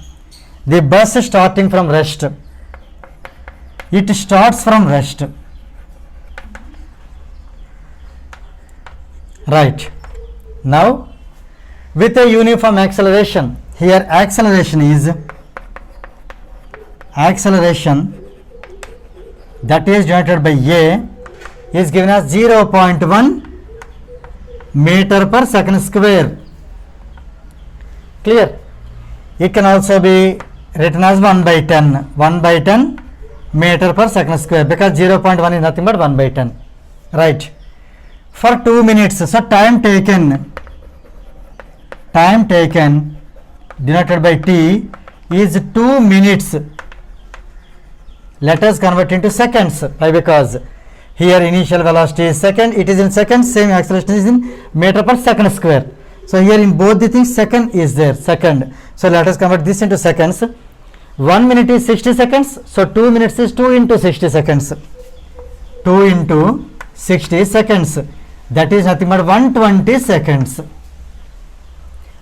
the bus starting from rest. It starts from rest. Right. Now with a uniform acceleration, here acceleration that is denoted by a is given as 0.1 meter per second square. Clear? It can also be written as 1 by 10 meter per second square, because 0.1 is nothing but 1 by 10. Right. For 2 minutes, so time taken denoted by t is 2 minutes. Let us convert into seconds. Why? Because here initial velocity is second, it is in seconds, same acceleration is in meter per second square. So here in both the things second is there, second. So let us convert this into seconds. 1 minute is 60 seconds, so 2 minutes is 2 into 60 seconds. 2 into 60 seconds. That is nothing but 120 seconds.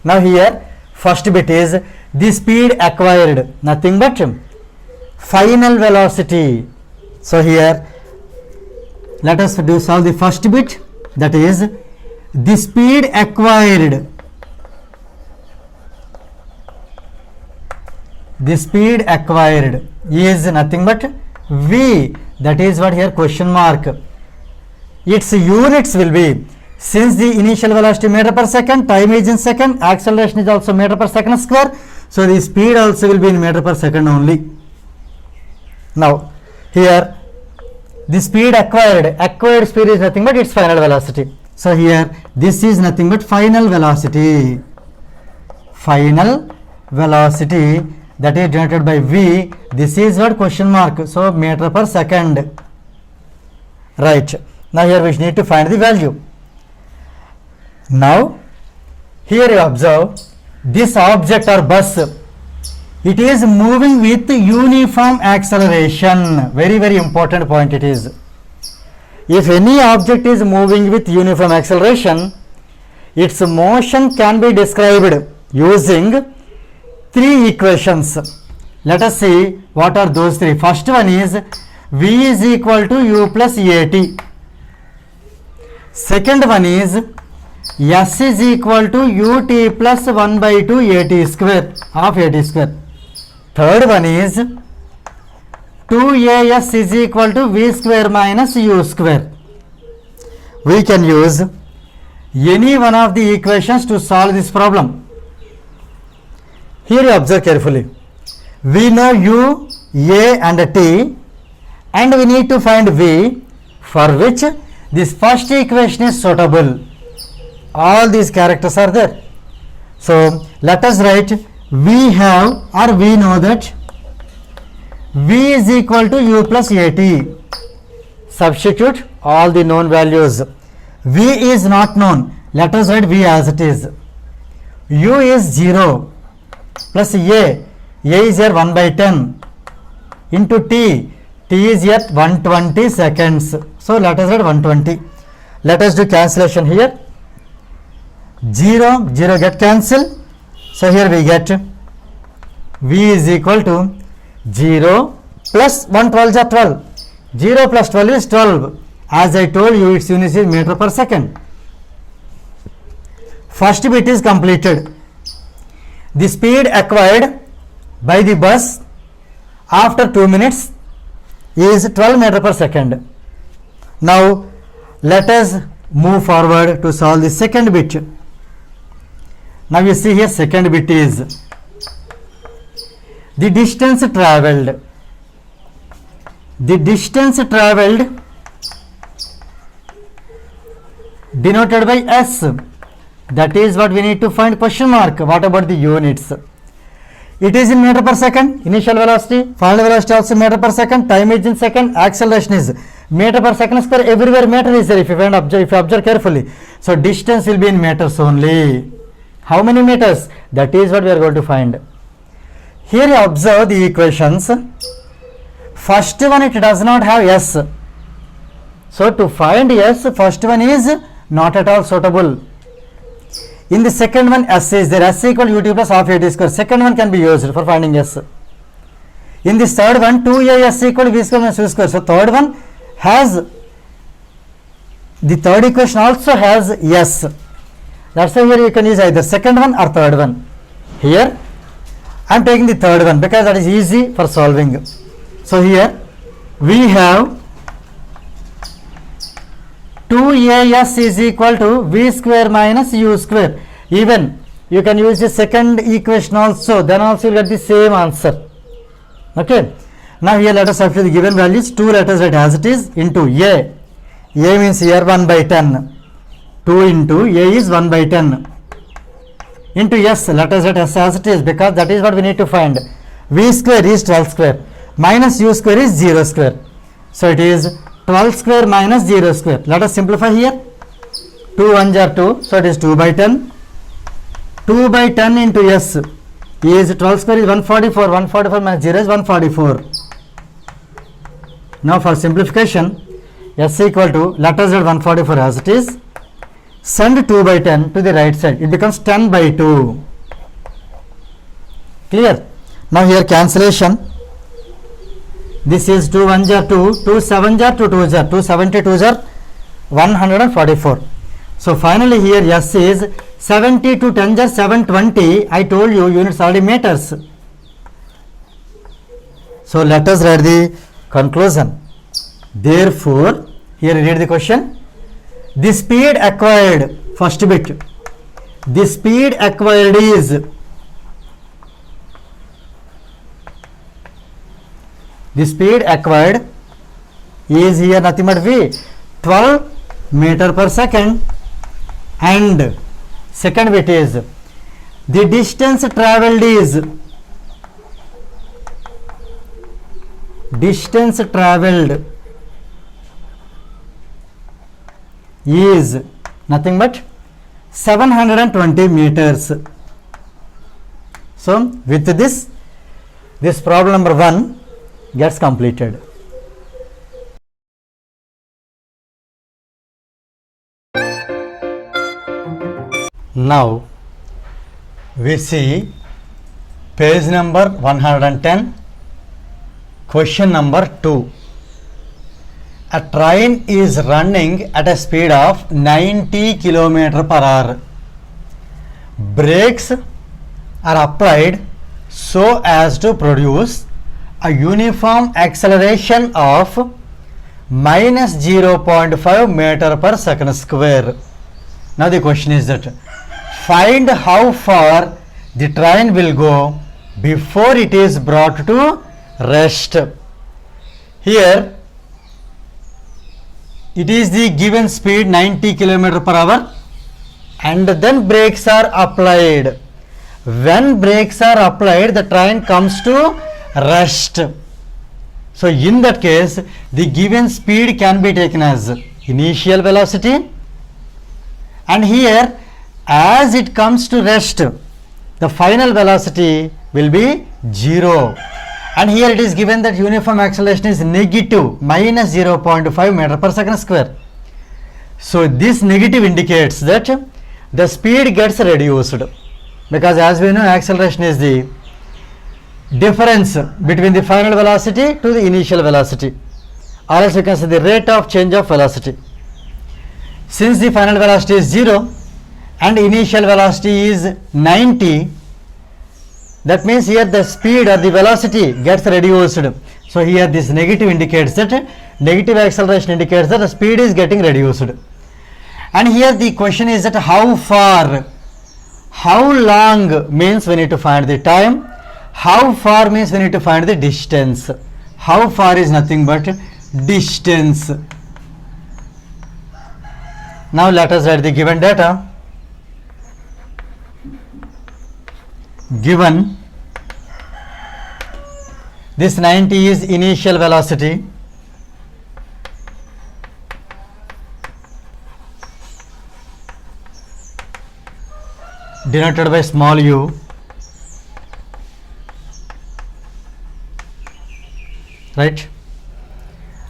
Now here first bit is the speed acquired, nothing but final velocity. So here let us solve the first bit, that is the speed acquired. The speed acquired is nothing but v, that is what here question mark. Its units will be, since the initial velocity meter per second, time is in second, acceleration is also meter per second square, so the speed also will be in meter per second only. Now here the speed acquired speed is nothing but its final velocity. So here this is nothing but final velocity that is denoted by V. This is what question mark. So meter per second. Right. Now here we need to find the value. Now here you observe this object or bus. It is moving with uniform acceleration. Very, very important point it is. If any object is moving with uniform acceleration, its motion can be described using three equations. Let us see what are those three. First one is V is equal to U plus AT. Second one is S is equal to UT plus 1 by 2 AT square of AT square. Third one is 2AS is equal to V square minus U square. We can use any one of the equations to solve this problem. Here you observe carefully. We know U, A and T, and we need to find V, for which this first equation is suitable. All these characters are there. So let us write we have, or we know that V is equal to U plus AT. Substitute all the known values. V is not known. Let us write V as it is. U is 0 plus A is here 1 by 10 into T is here 120 seconds. So let us write 120. Let us do cancellation here. 0 get cancelled. So here we get V is equal to 0 plus 112 is 12. 0 plus 12 is 12. As I told you, its unit is meter per second. First bit is completed. The speed acquired by the bus after 2 minutes is 12 meter per second. Now let us move forward to solve the second bit. Now you see here second bit is the distance travelled. The distance travelled denoted by S. That is what we need to find, question mark. What about the units? It is in meter per second. Initial velocity, final velocity also meter per second. Time is in second. Acceleration is meter per second square. Everywhere meter is there if you observe carefully. So distance will be in meters only. How many meters? That is what we are going to find. Here you observe the equations. First one, it does not have S. So to find S, first one is not at all suitable. In the second one, S is there. S equal UT plus half AT square. Second one can be used for finding S. In this third one, 2AS equal V square minus U square. So third one has, the third equation also has S. That's why here you can use either second one or third one. Here I am taking the third one because that is easy for solving. So here we have 2AS is equal to V square minus U square. Even you can use the second equation also, then also you will get the same answer. Okay. Now here let us substitute the given values. 2 let us write as it is into A. A means here 1 by 10. 2 into A is 1 by 10. Into S, let us write S as it is because that is what we need to find. V square is 12 square minus U square is 0 square. So it is 12 square minus 0 square. Let us simplify here. 2 1s are 2. So it is 2 by 10. 2 by 10 into S is 12 square is 144. 144 minus 0 is 144. Now for simplification, S equal to, let us write 144 as it is. Send 2 by 10 to the right side. It becomes 10 by 2. Clear? Now here cancellation. This is 2 1s are 2. 2 7s are 2 2s are 2. 72s are 144. So finally here S is 70 to 10s are 720. I told you units already meters. So let us write the conclusion. Therefore, here read the question. The speed acquired, first bit, the speed acquired is here nothing but V, 12 meter per second, and second bit is the distance travelled is distance traveled is nothing but 720 meters. So with this problem number 1 gets completed. Now we see page number 110, question number 2. A train is running at a speed of 90 km per hour. Brakes are applied so as to produce a uniform acceleration of minus 0.5 meter per second square. Now the question is that find how far the train will go before it is brought to rest. Here it is the given speed 90 km per hour and then brakes are applied. When brakes are applied, the train comes to rest. So in that case, the given speed can be taken as initial velocity, and here as it comes to rest, the final velocity will be 0. And here it is given that uniform acceleration is negative minus 0.5 meter per second square. So this negative indicates that the speed gets reduced, because as we know, acceleration is the difference between the final velocity to the initial velocity, or else we can say the rate of change of velocity. Since the final velocity is 0 and initial velocity is 90, that means here the speed or the velocity gets reduced. So here this negative indicates that negative acceleration indicates that the speed is getting reduced. And here the question is that how far, how long means we need to find the time, how far means we need to find the distance. How far is nothing but distance. Now let us write the given data. Given this 90 is initial velocity, denoted by small u, right?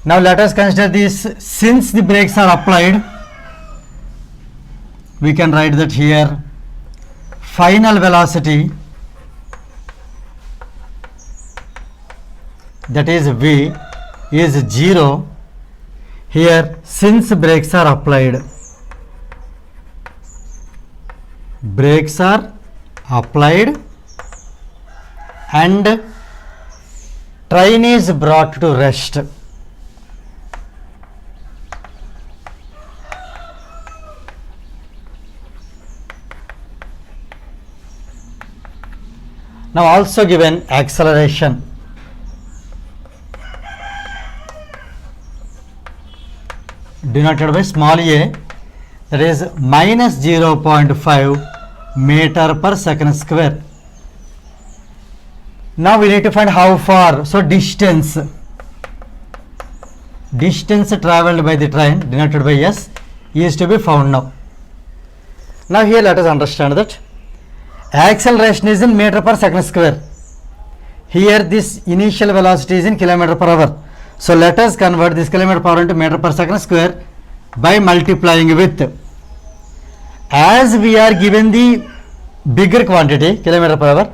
Now let us consider this. Since the brakes are applied, we can write that here final velocity, that is V, is 0. Here since brakes are applied, brakes are applied and train is brought to rest. Now also given acceleration, denoted by small a, that is minus 0.5 meter per second square. Now we need to find how far. So distance traveled by the train, denoted by s, is to be found now. Now here let us understand that acceleration is in meter per second square. Here this initial velocity is in kilometer per hour. So let us convert this kilometer per hour into meter per second square by multiplying with, as we are given the bigger quantity kilometer per hour,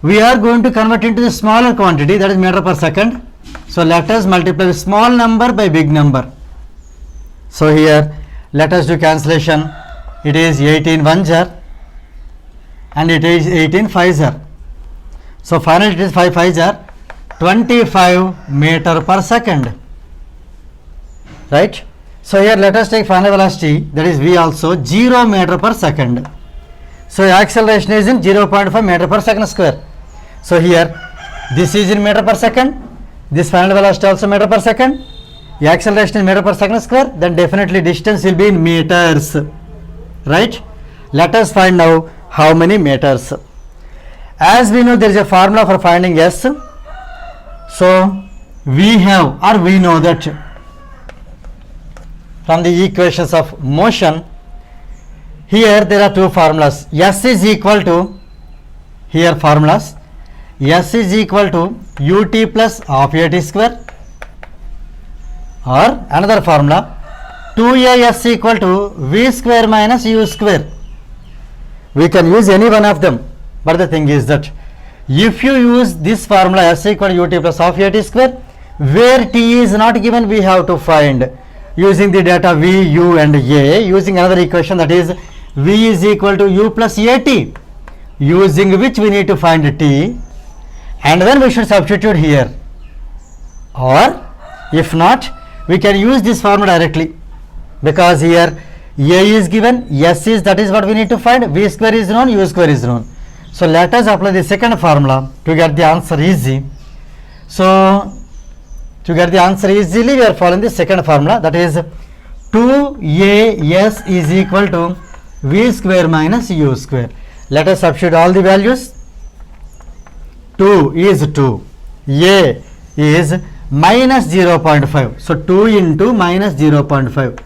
we are going to convert into the smaller quantity, that is meter per second. So let us multiply the small number by big number. So here let us do cancellation. It is 18 ones are and it is 18 fives are. So finally it is 5 fives are 25 meter per second, right? So here let us take final velocity, that is V also, 0 meter per second. So acceleration is in 0.5 meter per second square. So here this is in meter per second, this final velocity also meter per second, the acceleration is meter per second square, then definitely distance will be in meters, right? Let us find now how many meters. As we know, there is a formula for finding s. So we have or we know that from the equations of motion, here there are two formulas. S is equal to, here formulas, S is equal to ut plus half at square, or another formula 2as equal to v square minus u square. We can use any one of them, but the thing is that if you use this formula S equal to ut plus half at square, where t is not given, we have to find using the data v, u and a, using another equation, that is v is equal to u plus at, using which we need to find t, and then we should substitute here. Or if not, we can use this formula directly, because here a is given, s is, that is what we need to find, v square is known, u square is known. So let us apply the second formula to get the answer easy. So to get the answer easily, we are following the second formula, that is 2as is equal to v square minus u square. Let us substitute all the values. 2 is 2, a is minus 0.5, so 2 into minus 0.5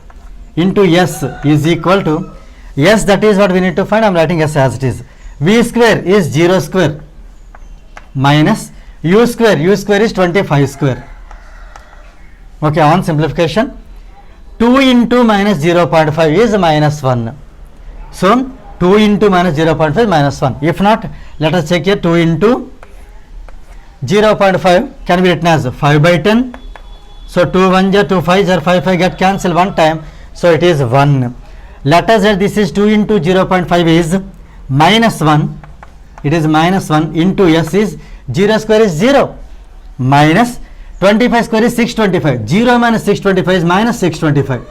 into s is equal to, s, that is what we need to find, I am writing s as it is, v square is 0 square minus u square is 25 square. Okay, on simplification, 2 into minus 0.5 is minus 1. So 2 into minus 0.5 minus 1. If not, let us check here. 2 into 0.5 can be written as 5 by 10. So 2 1 ja 2 5 ja 5 5 get cancelled one time. So it is 1. Let us say this is 2 into 0.5 is minus 1. It is minus 1 into s is 0 square is 0 minus 25 square is 625. 0 minus 625 is minus 625.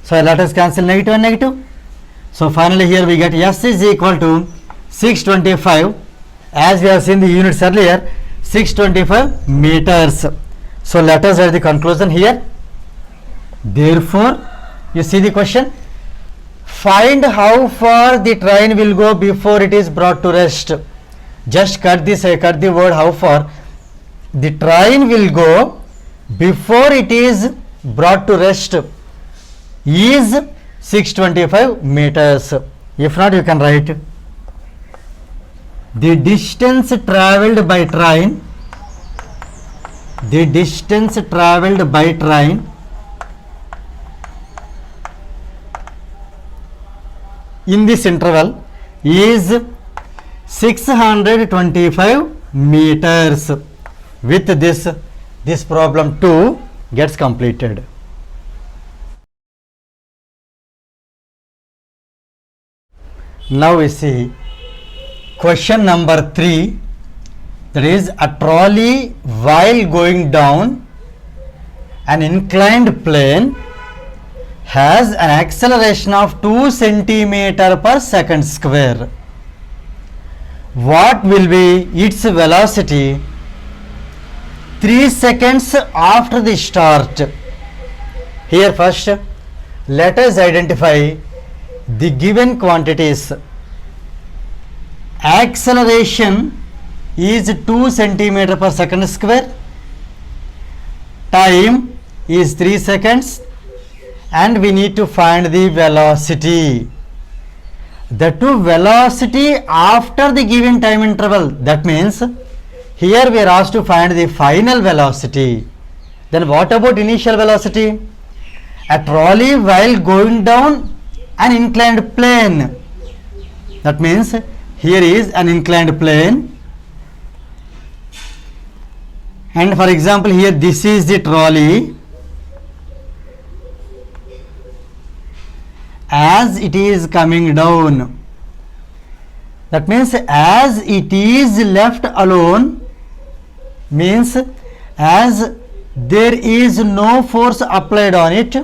So let us cancel negative and negative. So finally here we get s is equal to 625, as we have seen the units earlier, 625 meters. So let us write the conclusion here. Therefore, you see the question, find how far the train will go before it is brought to rest. Just cut the word how far the train will go before it is brought to rest is 625 meters. If not, you can write the distance travelled by train, the distance travelled by train in this interval is 625 meters. With this problem 2 gets completed. Now we see question number 3, that is a trolley while going down an inclined plane has an acceleration of 2 centimeter per second square. What will be its velocity 3 seconds after the start? Here first let us identify the given quantities. Acceleration is 2 centimeter per second square, time is 3 seconds, and we need to find the velocity. The velocity after the given time interval, that means here we are asked to find the final velocity. Then what about initial velocity? A trolley while going down an inclined plane, that means here is an inclined plane, and for example here this is the trolley. As it is coming down, that means as it is left alone, means as there is no force applied on it,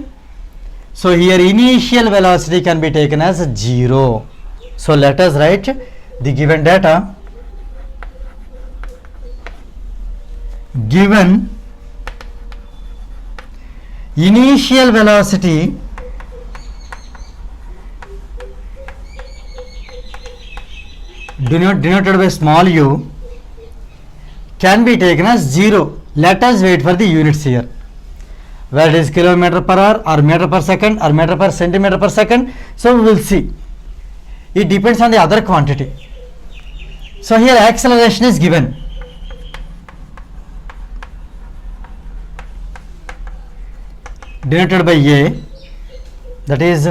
so here initial velocity can be taken as 0. So let us write the given data. Given initial velocity denoted by small u can be taken as 0. Let us wait for the units here. Whether it is kilometer per hour or meter per second or meter per centimeter per second. So we will see. It depends on the other quantity. So here acceleration is given. Denoted by A, that is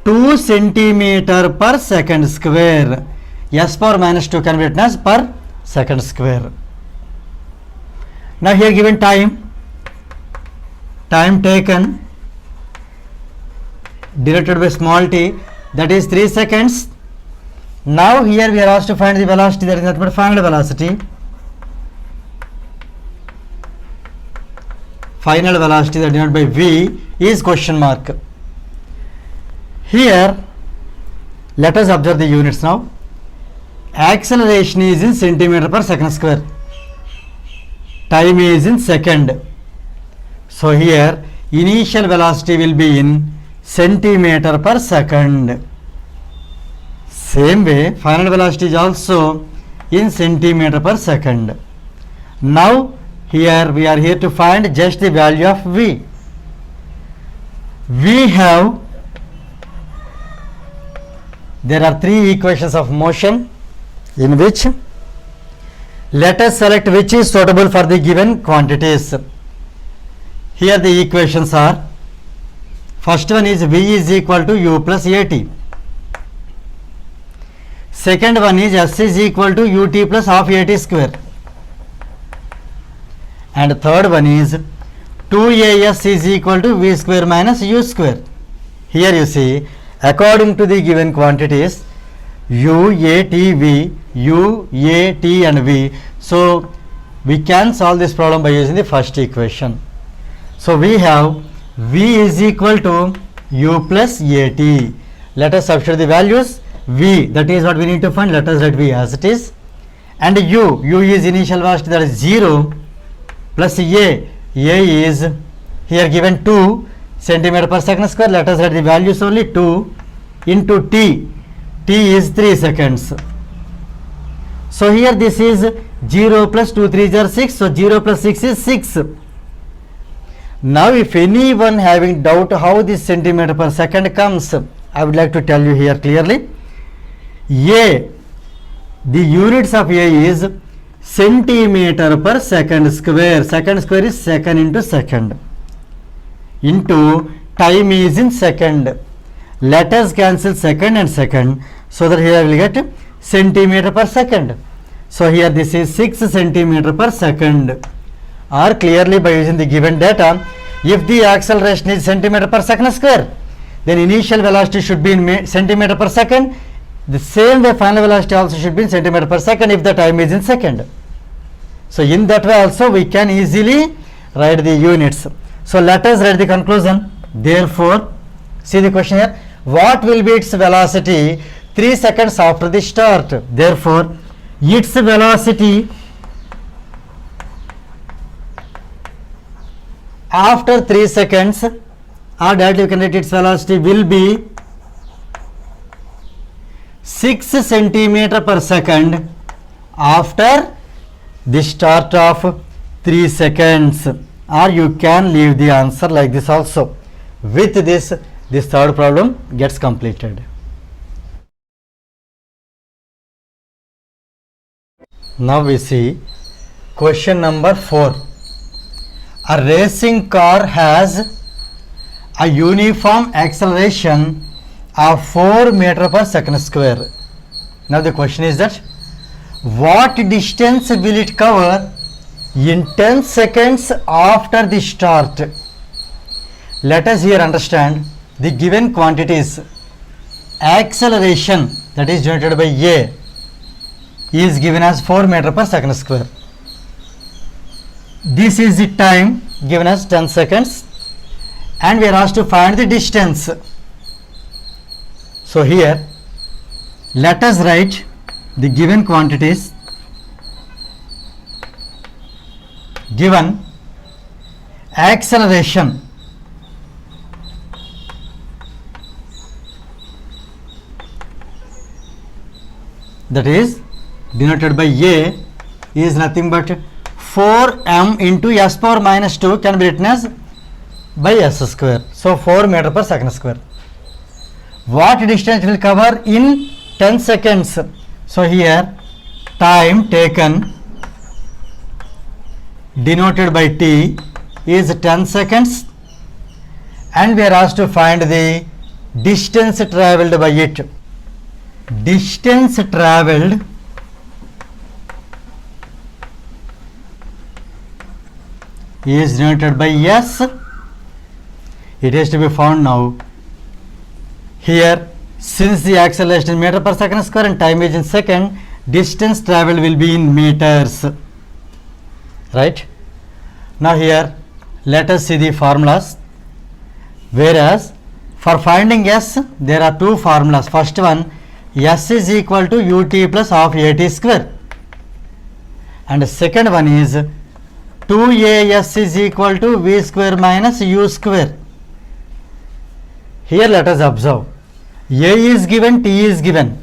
2 centimeter per second square. S power minus 2 can be written as per second square. Now here given time taken denoted by small t, that is 3 seconds. Now here we are asked to find the velocity, that is nothing but final velocity. Final velocity that denoted by V is question mark. Here let us observe the units now. Acceleration is in centimeter per second square. Time is in second. So here initial velocity will be in centimeter per second. Same way final velocity is also in centimeter per second. Now here we are here to find just the value of V. There are 3 equations of motion in which let us select which is suitable for the given quantities. Here the equations are, first one is V is equal to U plus AT. Second one is S is equal to UT plus half AT square. And third one is 2AS is equal to V square minus U square. Here you see, according to the given quantities, U, A, T, V, U, A, T and V. So we can solve this problem by using the first equation. So we have V is equal to U plus AT. Let us substitute the values. V, that is what we need to find. Let us write V as it is. And U is initial velocity, that is 0, plus A is here given 2 centimeter per second square. Let us write the values only. 2 into T is 3 seconds. So here this is 0 plus 2 3 are 6. So 0 plus 6 is 6. Now if anyone having doubt how this centimeter per second comes, I would like to tell you here clearly. A, the units of A is centimeter per second square. Second square is second into second. Into time is in second. Let us cancel second and second, so that here we will get centimeter per second. So here this is 6 centimeter per second. Or clearly by using the given data, if the acceleration is centimeter per second square, then initial velocity should be in centimeter per second. The same way final velocity also should be in centimeter per second if the time is in second. So in that way also we can easily write the units. So let us write the conclusion. Therefore, see the question here. What will be its velocity 3 seconds after the start? Therefore, its velocity after 3 seconds, or directly you can write its velocity will be 6 centimeter per second after the start of 3 seconds. Or you can leave the answer like this also. With this third problem gets completed. Now we see question number 4. A racing car has a uniform acceleration of 4 meter per second square. Now the question is that what distance will it cover in 10 seconds after the start? Let us here understand the given quantities. Acceleration, that is denoted by A, is given as 4 meter per second square. This is the time given as 10 seconds, and we are asked to find the distance. So here let us write the given quantities. Given acceleration, that is denoted by A, is nothing but 4m into s power minus 2 can be written as by s square. So 4 meter per second square. What distance will cover in 10 seconds? So here time taken denoted by t is 10 seconds, and we are asked to find the distance travelled by it. Distance travelled is denoted by s. It has to be found now. Here, since the acceleration is meter per second square and time is in second, distance travelled will be in meters. Right? Now here, let us see the formulas. Whereas, for finding s, there are two formulas. First one, s is equal to ut plus half at square. And the second one is 2as is equal to v square minus u square. Here let us observe. A is given, t is given.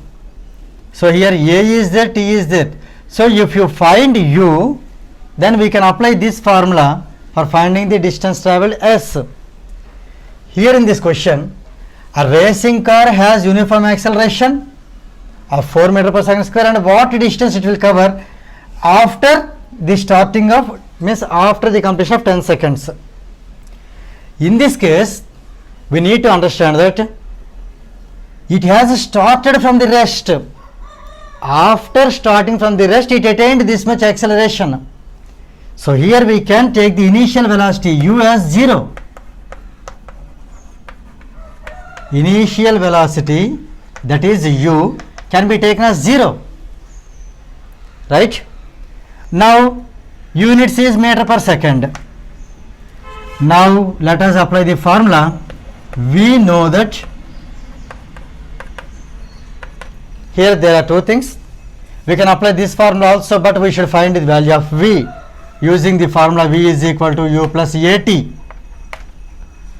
So here a is there, t is there. So if you find u, then we can apply this formula for finding the distance travelled s. Here in this question, a racing car has uniform acceleration of 4 meter per second square, and what distance it will cover after the starting of, means after the completion of 10 seconds. In this case, we need to understand that it has started from the rest. After starting from the rest, it attained this much acceleration. So here we can take the initial velocity u as 0. Initial velocity, that is u, can be taken as 0. Right? Now units is meter per second. Now let us apply the formula. We know that here there are two things. We can apply this formula also, but we should find the value of v using the formula v is equal to u plus at,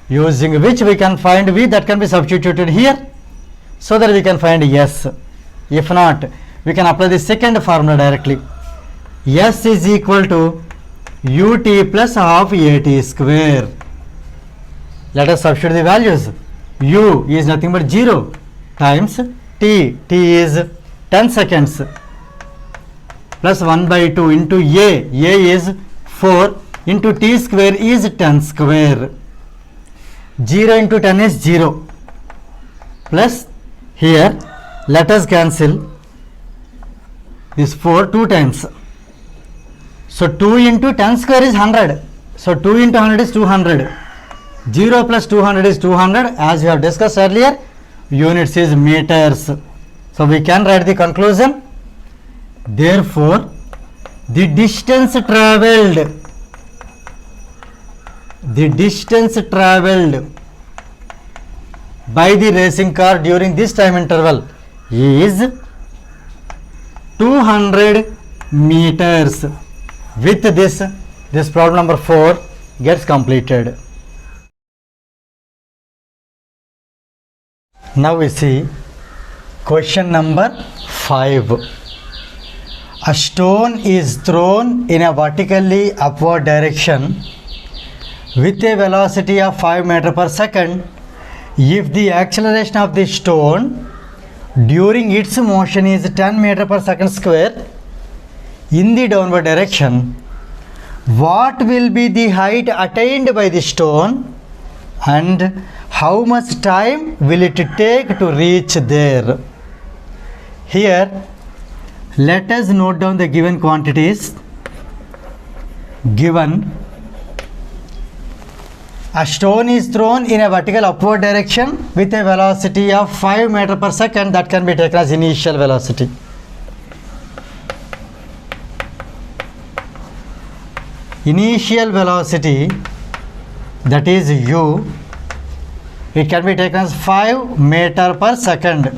using which we can find v that can be substituted here so that we can find s. If not, we can apply the second formula directly. S is equal to ut plus half at square. Let us substitute the values. U is nothing but 0 times t. T is 10 seconds plus 1 by 2 into a. A is 4 into t square is 10 square. 0 into 10 is 0. Plus here let us cancel this 4 2 times. So 2 into 10 square is 100. So 2 into 100 is 200. 0 plus 200 is 200, as we have discussed earlier. Units is meters. So we can write the conclusion. Therefore, the distance travelled by the racing car during this time interval is 200 meters. With this problem number 4 gets completed. Now we see question number 5. A stone is thrown in a vertically upward direction with a velocity of 5 meter per second. If the acceleration of the stone during its motion is 10 meter per second square in the downward direction, what will be the height attained by the stone and how much time will it take to reach there? Here let us note down the given quantities. Given a stone is thrown in a vertical upward direction with a velocity of 5 meter per second, that can be taken as initial velocity. Initial velocity, that is u, it can be taken as 5 meter per second.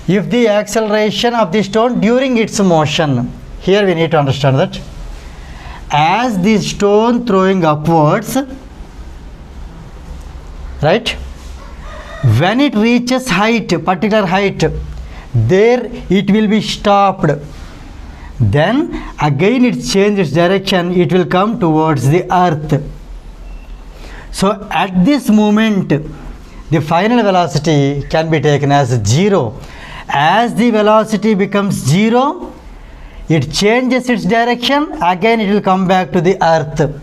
If the acceleration of the stone during its motion, here we need to understand that as the stone throwing upwards, right, when it reaches height, particular height, there it will be stopped. then again it changes direction, it will come towards the earth. So at this moment the final velocity can be taken as 0. As the velocity becomes 0, it changes its direction, again it will come back to the earth.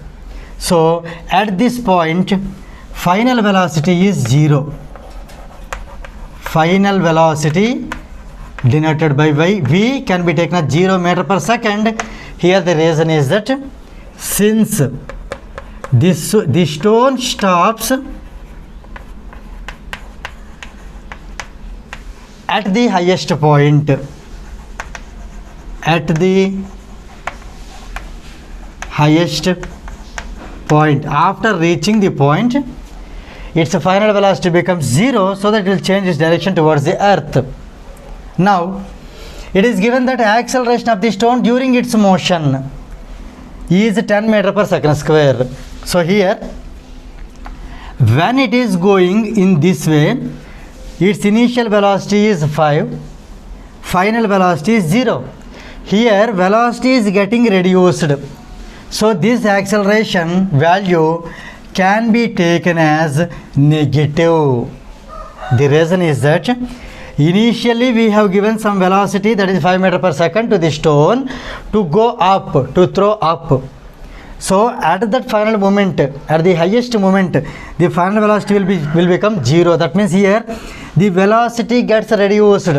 So at this point final velocity is 0. Final velocity denoted by v can be taken as 0 meter per second. Here the reason is that since the stone stops at the highest point, at the highest point, after reaching the point its final velocity becomes 0, so that it will change its direction towards the earth. Now it is given that acceleration of the stone during its motion is 10 meter per second square. So here when it is going in this way, its initial velocity is 5, final velocity is 0. Here velocity is getting reduced, so this acceleration value can be taken as negative. The reason is that initially we have given some velocity, that is 5 meter per second, to the stone to go up, to throw up. So at that final moment, at the highest moment, the final velocity will become 0. That means here the velocity gets reduced.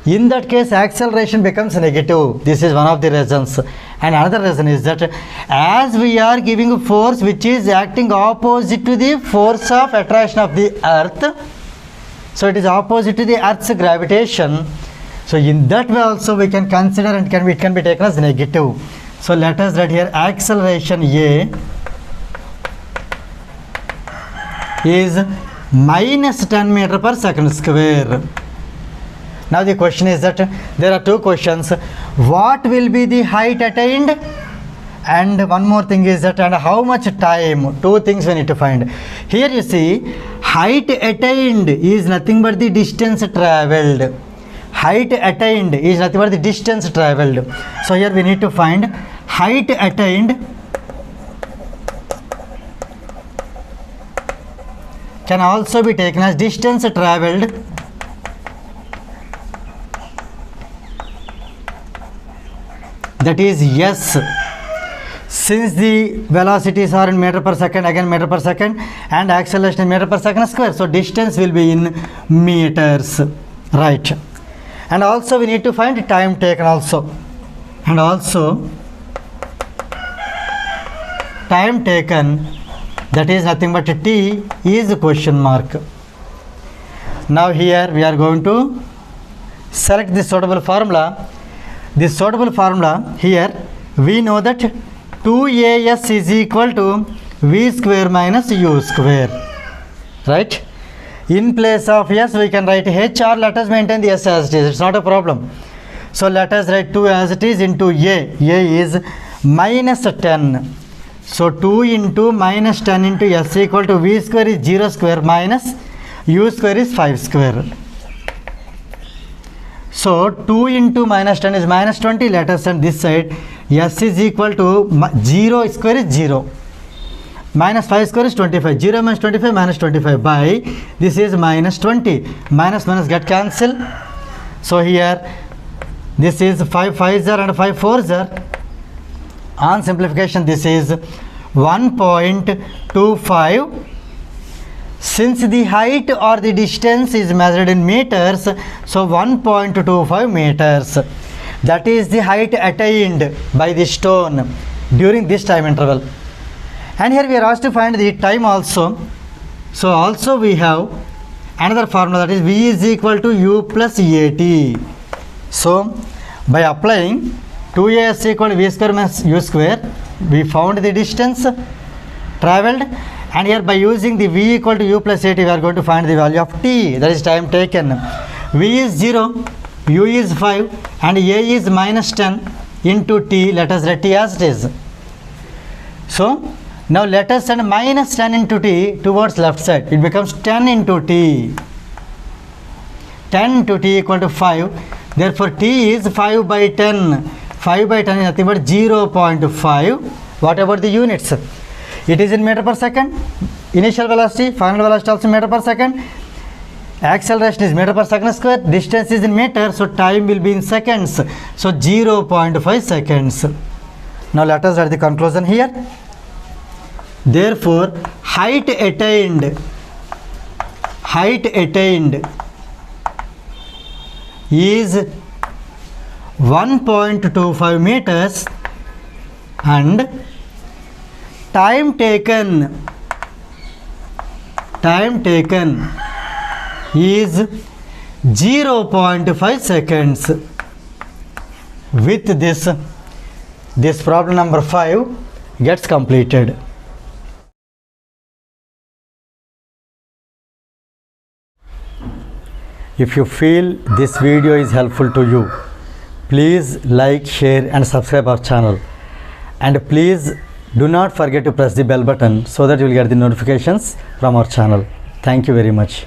In that case acceleration becomes negative. This is one of the reasons. And another reason is that as we are giving force which is acting opposite to the force of attraction of the earth, so it is opposite to the earth's gravitation, so in that way also we can consider and it can be taken as negative. So let us write here acceleration A is minus 10 meter per second square. Now the question is that there are two questions: what will be the height attained, and one more thing is that and how much time. Two things we need to find. Here you see height attained is nothing but the distance traveled. Height attained is nothing but the distance traveled. So here we need to find height attained can also be taken as distance traveled that is S. Since the velocities are in meter per second, again meter per second, and acceleration in meter per second square, so distance will be in meters, right? And also we need to find time taken also, and also time taken, that is nothing but t is a question mark. Now here we are going to select the suitable formula. This suitable formula, here we know that 2as is equal to v square minus u square, right? In place of s we can write h, or let us maintain the s as it is, it's not a problem. So let us write 2 as it is into a is minus 10. So 2 into minus 10 into s equal to v square is 0 square minus u square is 5 square. So 2 into minus 10 is minus 20. Let us send this side. S is equal to 0 square is 0. Minus 5 square is 25. 0 minus 25 minus 25 by this is minus 20. Minus minus get cancelled. So here this is 5 5s are and 5 4s are. On simplification this is 1.25. Since the height or the distance is measured in meters, so 1.25 meters. That is the height attained by the stone during this time interval. And here we are asked to find the time also. So also we have another formula, that is v is equal to u plus at. So by applying 2as equal to v square minus u square, we found the distance travelled. And here by using the v equal to u plus at, we are going to find the value of t, that is time taken. V is 0, u is 5 and a is minus 10 into t. Let us write t as it is. So now let us send minus 10 into t towards left side. It becomes 10 into t. 10 into t equal to 5. Therefore t is 5 by 10. 5 by 10 is nothing but 0.5. What about the units? It is in meter per second. Initial velocity, final velocity also meter per second. Acceleration is meter per second square. Distance is in meter, so time will be in seconds. So 0.5 seconds. Now let us write the conclusion here. Therefore, height attained is 1.25 meters and time taken is 0.5 seconds. With this problem number 5 gets completed. If you feel this video is helpful to you, please like, share and subscribe our channel, and please do not forget to press the bell button so that you will get the notifications from our channel. Thank you very much.